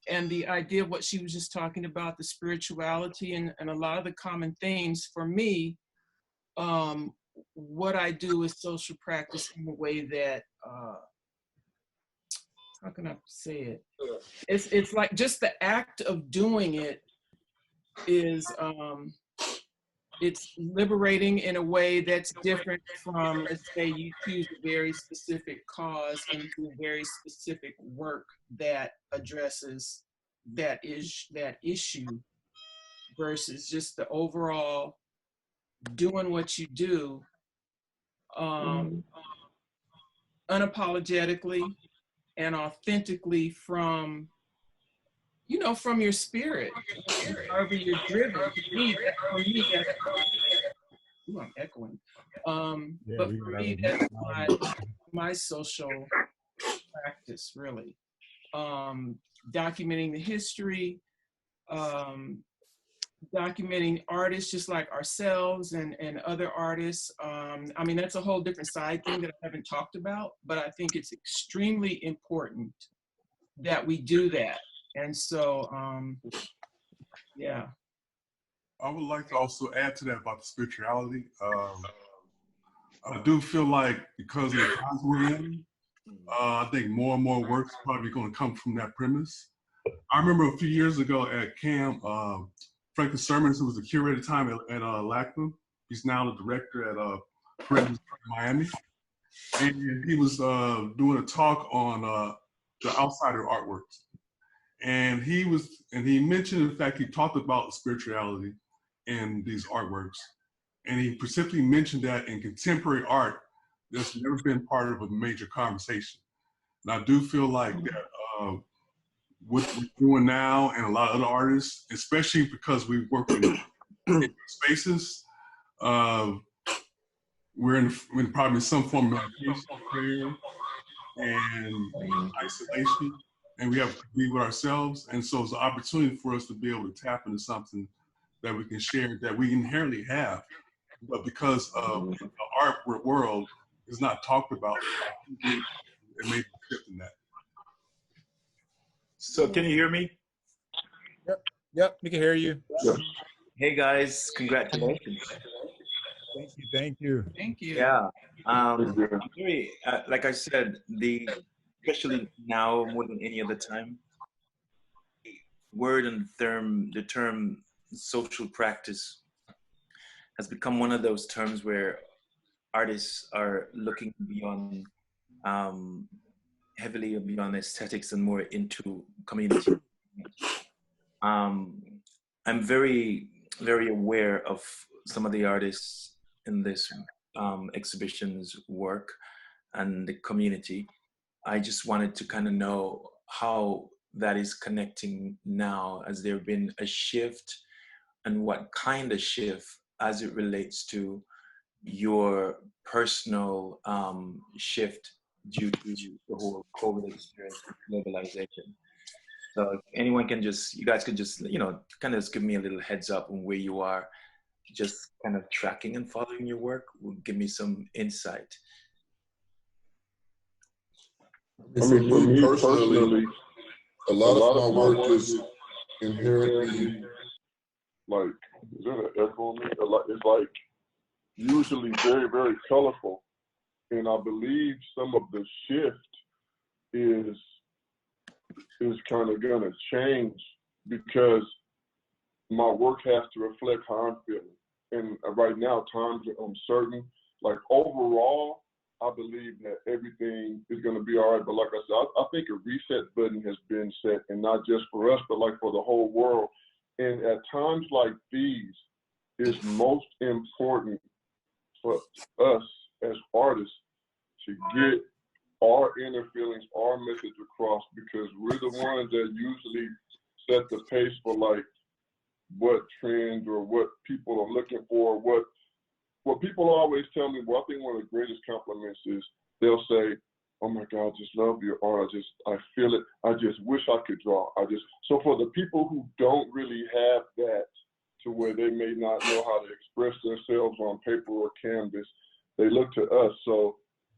and the idea of what she was just talking about, the spirituality and a lot of the common themes, for me, what I do is social practice in a way that, how can I say it? It's like just the act of doing it is it's liberating in a way that's different from, let's say you choose a very specific cause and do a very specific work that addresses that issue versus just the overall doing what you do unapologetically and authentically from, you know, from your spirit, however you're driven. For me, that's ooh, I'm echoing. But for me, that's my social practice, really. Documenting the history, documenting artists just like ourselves and other artists. I mean, that's a whole different side thing that I haven't talked about, but I think it's extremely important that we do that. And so, yeah. I would like to also add to that about the spirituality. I do feel like because of the times we're in, I think more and more work's probably going to come from that premise. I remember a few years ago at CAM, Franklin Sermons, who was the curator at the time at LACMA, he's now the director at Prisons Miami, and he was doing a talk on the outsider artworks, and he mentioned the fact he talked about spirituality in these artworks, and he specifically mentioned that in contemporary art, that's never been part of a major conversation, and I do feel like that. What we're doing now and a lot of other artists, especially because we work in spaces, we're in probably some form of meditation, prayer, and isolation, and we have to be with ourselves. And so it's an opportunity for us to be able to tap into something that we can share that we inherently have. But because of the art world is not talked about, it may be shift in that. So can you hear me? Yep, we can hear you. Yep. Hey guys, congratulations. Thank you. Thank you. Yeah, I'm very, like I said, especially now more than any other time, the word and the term social practice has become one of those terms where artists are looking beyond heavily beyond aesthetics and more into community. I'm very, very aware of some of the artists in this exhibition's work and the community. I just wanted to kind of know how that is connecting now. Has there been a shift, and what kind of shift as it relates to your personal shift due to the whole COVID experience, globalization? So if anyone can you guys could just, you know, kind of just give me a little heads up on where you are, just kind of tracking and following your work will give me some insight. I mean, for me personally, a lot of my work is inherently, like, is that an echo on me? It's like usually very, very colorful. And I believe some of the shift is kind of gonna change because my work has to reflect how I'm feeling. And right now, times are uncertain. Like overall, I believe that everything is gonna be all right. But like I said, I think a reset button has been set, and not just for us, but like for the whole world. And at times like these, it's most important for us as artists to get our inner feelings, our message across, because we're the ones that usually set the pace for like what trends or what people are looking for. What people always tell me, well, I think one of the greatest compliments is they'll say, "Oh my God, I just love your art. I feel it. I just wish I could draw." So for the people who don't really have that, to where they may not know how to express themselves on paper or canvas, they look to us. So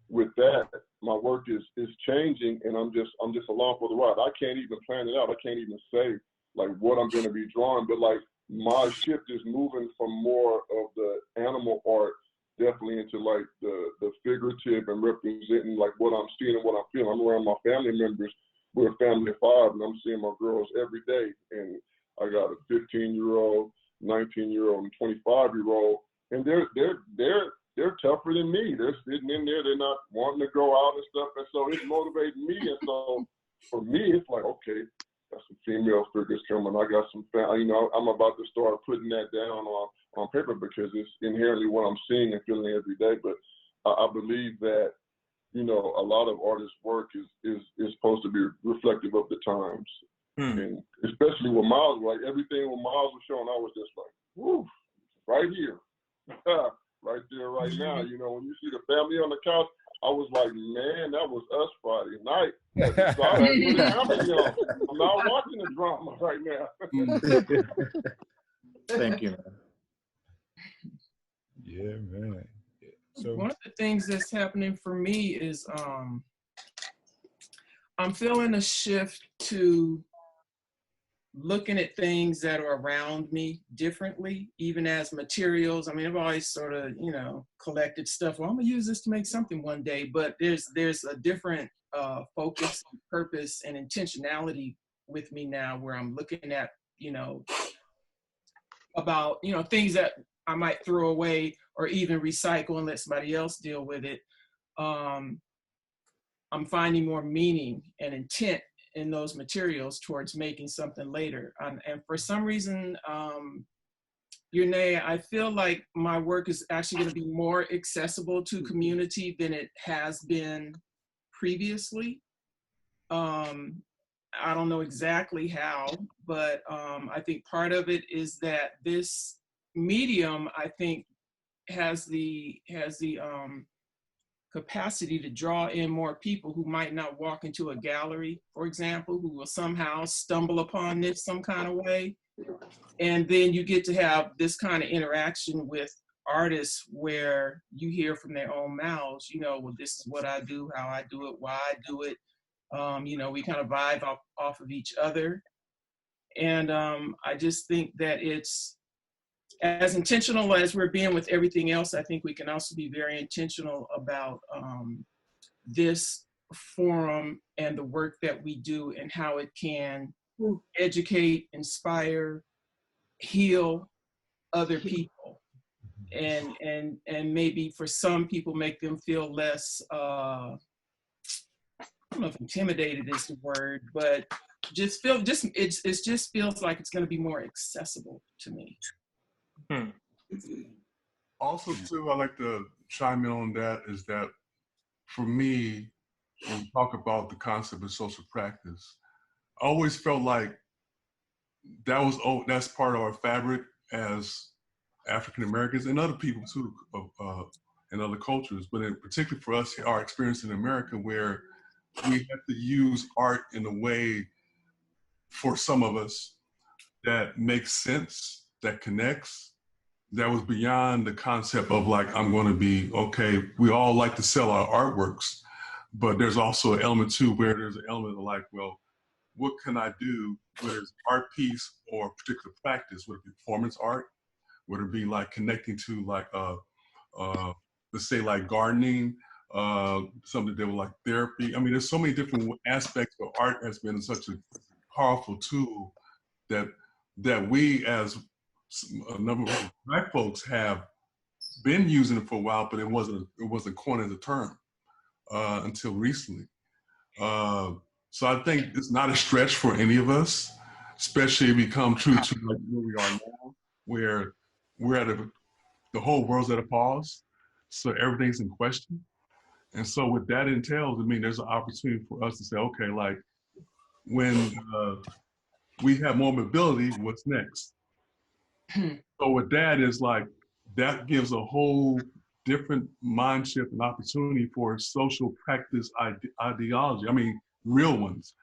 with that, my work is changing, and I'm just along for the ride. I can't even plan it out. I can't even say like what I'm going to be drawing, but like my shift is moving from more of the animal art definitely into like the figurative and representing like what I'm seeing and what I'm feeling. I'm around my family members. We're a family of 5, and I'm seeing my girls every day, and I got a 15-year-old, 19-year-old, and 25-year-old, and they're tougher than me. They're sitting in there, they're not wanting to go out and stuff, and so it's motivating me. And so for me, it's like, okay, got some female figures coming. I got some, I'm about to start putting that down on paper because it's inherently what I'm seeing and feeling every day. But I believe that, a lot of artists' work is supposed to be reflective of the times. And especially with Miles, like everything when Miles was showing, I was just like, woo, right here, right there, right now. When you see the family on the couch, I was like, man, that was us Friday night. So I had to put the comedy on. I'm not watching the drama right now. Thank you. Yeah, man. So one of the things that's happening for me is I'm feeling a shift to looking at things that are around me differently, even as materials. I mean, I've always sort of, collected stuff. Well, I'm gonna use this to make something one day, but there's a different focus, purpose, and intentionality with me now, where I'm looking at, about, things that I might throw away or even recycle and let somebody else deal with it. I'm finding more meaning and intent in those materials towards making something later. And for some reason, I feel like my work is actually going to be more accessible to community than it has been previously. I don't know exactly how, but I think part of it is that this medium, I think, has the capacity to draw in more people who might not walk into a gallery, for example, who will somehow stumble upon this some kind of way. And then you get to have this kind of interaction with artists where you hear from their own mouths, well, this is what I do, how I do it, why I do it. We kind of vibe off of each other. And I just think that it's as intentional as we're being with everything else. I think we can also be very intentional about this forum and the work that we do and how it can educate, inspire, heal other people, and maybe for some people make them feel less, I don't know if intimidated is the word, but it just feels like it's going to be more accessible to me. Also, too, I like to chime in on that, is that for me, when we talk about the concept of social practice, I always felt like that's part of our fabric as African Americans and other people too, in other cultures, but in particular for us, our experience in America, where we have to use art in a way, for some of us, that makes sense, that connects, that was beyond the concept of like, I'm going to be, okay, we all like to sell our artworks, but there's also an element too where there's an element of like, well, what can I do, whether it's art piece or particular practice, would it be performance art, would it be like connecting to like, let's say like gardening, something that was like therapy. I mean, there's so many different aspects of art has been such a powerful tool that we as a number of Black folks have been using it for a while, but it wasn't coined as a term until recently. So I think it's not a stretch for any of us, especially if we come true to like where we are now, where we're at the whole world's at a pause, so everything's in question. And so what that entails, I mean, there's an opportunity for us to say, okay, like when we have more mobility, what's next? So with that is like, that gives a whole different mind shift and opportunity for social practice ideology. I mean, real ones,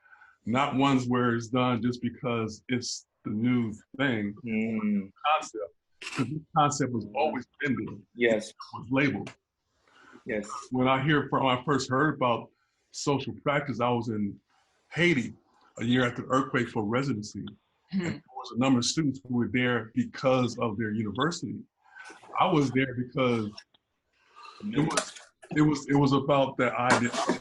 not ones where it's done just because it's the new thing. Concept. Because this concept was always been there. Yes. It was labeled. Yes. When I first heard about social practice, I was in Haiti a year after the earthquake for residency. And there was a number of students who were there because of their university. I was there because it was about that idea of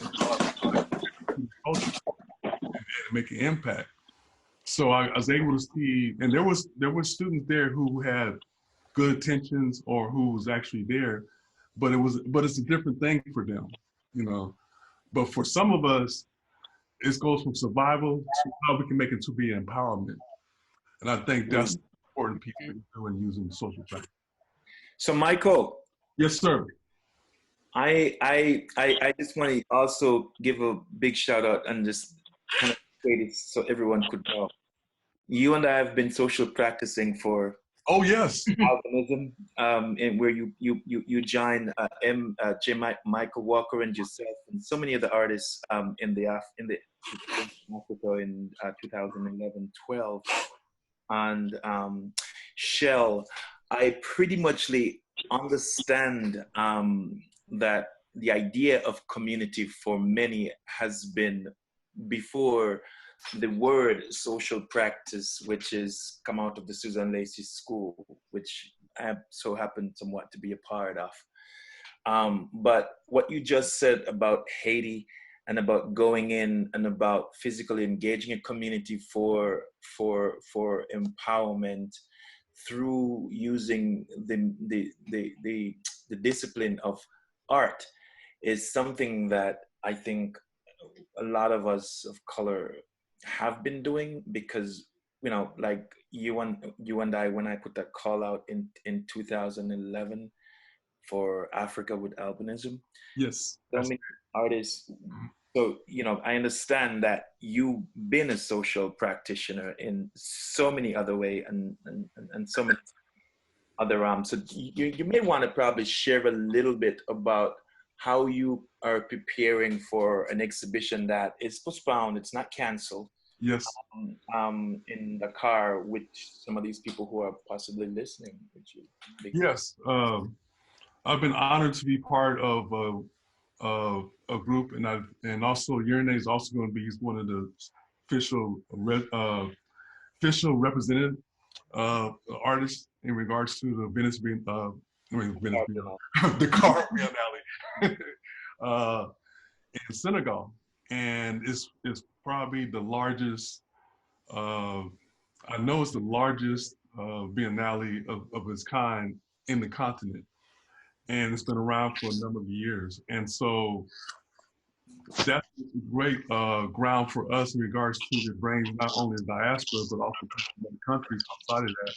culture and make an impact. So I was able to see, and there were students there who had good intentions or who was actually there, but it's a different thing for them, you know. But for some of us, it goes from survival to how we can make it to be empowerment. And I think that's the important piece we do in using social practice. So Michael. Yes, sir. I just want to also give a big shout out and just kind of say this so everyone could know. You and I have been social practicing for albinism, and where you join Michael Walker and yourself and so many other artists in Africa in 2011-12, and Shell. I pretty muchly understand that the idea of community for many has been before the word social practice, which is come out of the Susan Lacey School, which I so happen somewhat to be a part of. But what you just said about Haiti and about going in and about physically engaging a community for empowerment through using the discipline of art is something that I think a lot of us of color have been doing, because you know, like you and I, when I put that call out in 2011 for Africa with albinism, yes, so many artists. So you know, I understand that you've been a social practitioner in so many other ways and so many other so you may want to probably share a little bit about how you are preparing for an exhibition that is postponed, it's not canceled. Yes. In the car with some of these people who are possibly listening. Yes. I've been honored to be part of a group, and also Urine is also going to be one of the official representative artists in regards to the Venice the car Biennale in Senegal, and it's probably the largest. I know it's the largest Biennale of its kind in the continent, and it's been around for a number of years. And so that's great ground for us in regards to bring not only the diaspora but also the countries outside of that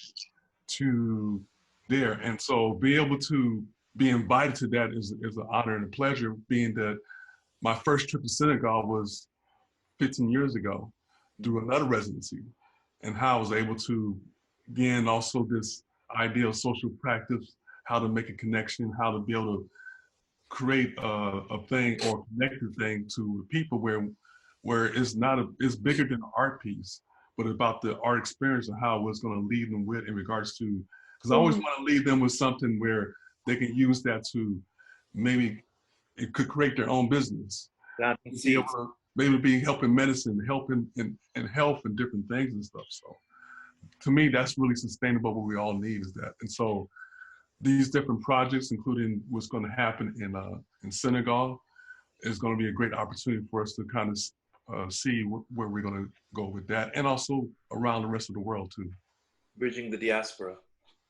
to there. And so be able to be invited to that is an honor and a pleasure, being that my first trip to Senegal was 15 years ago through another residency, and how I was able to gain also this idea of social practice, how to make a connection, how to be able to create a thing or connect a thing to people where it's bigger than an art piece, but about the art experience and how it's going to lead them with in regards to, because I always want to lead them with something where they can use that to maybe it could create their own business. Maybe be helping medicine, helping in health and different things and stuff. So to me, that's really sustainable. What we all need is that. And so these different projects, including what's going to happen in Senegal, is going to be a great opportunity for us to kind of see where we're going to go with that, and also around the rest of the world too. Bridging the diaspora.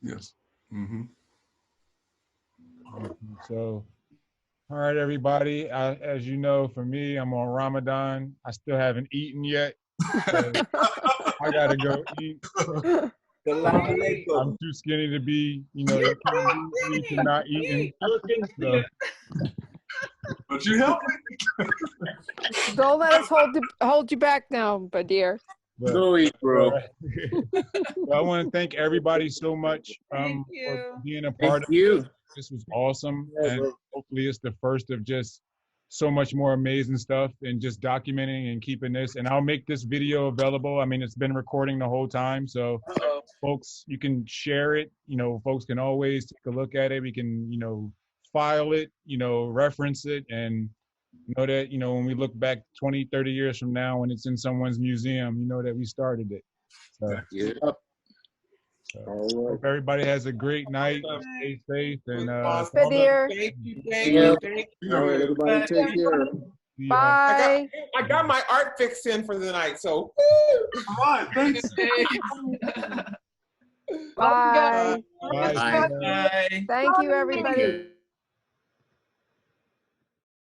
Yes. Mm-hmm. So, all right, everybody. As you know, for me, I'm on Ramadan. I still haven't eaten yet. So I gotta go eat. I'm too skinny to be, you to not eating. So. But you help me. Don't let us hold you back now, Badir. Go eat, bro. I want to thank everybody so much for being a part of you. This was awesome, and hopefully it's the first of just so much more amazing stuff, and just documenting and keeping this. And I'll make this video available. I mean, it's been recording the whole time, so folks, you can share it. Folks can always take a look at it. We can, file it, reference it, and know that, when we look back 20, 30 years from now, when it's in someone's museum, that we started it. So, hope everybody has a great night. Stay safe. And Badir. Thank you. All right, everybody, take care. Yeah. Bye. I got my art fixed in for the night, so. All right, thanks. Bye. Bye. Bye. Bye. Thank you, everybody. Thank you.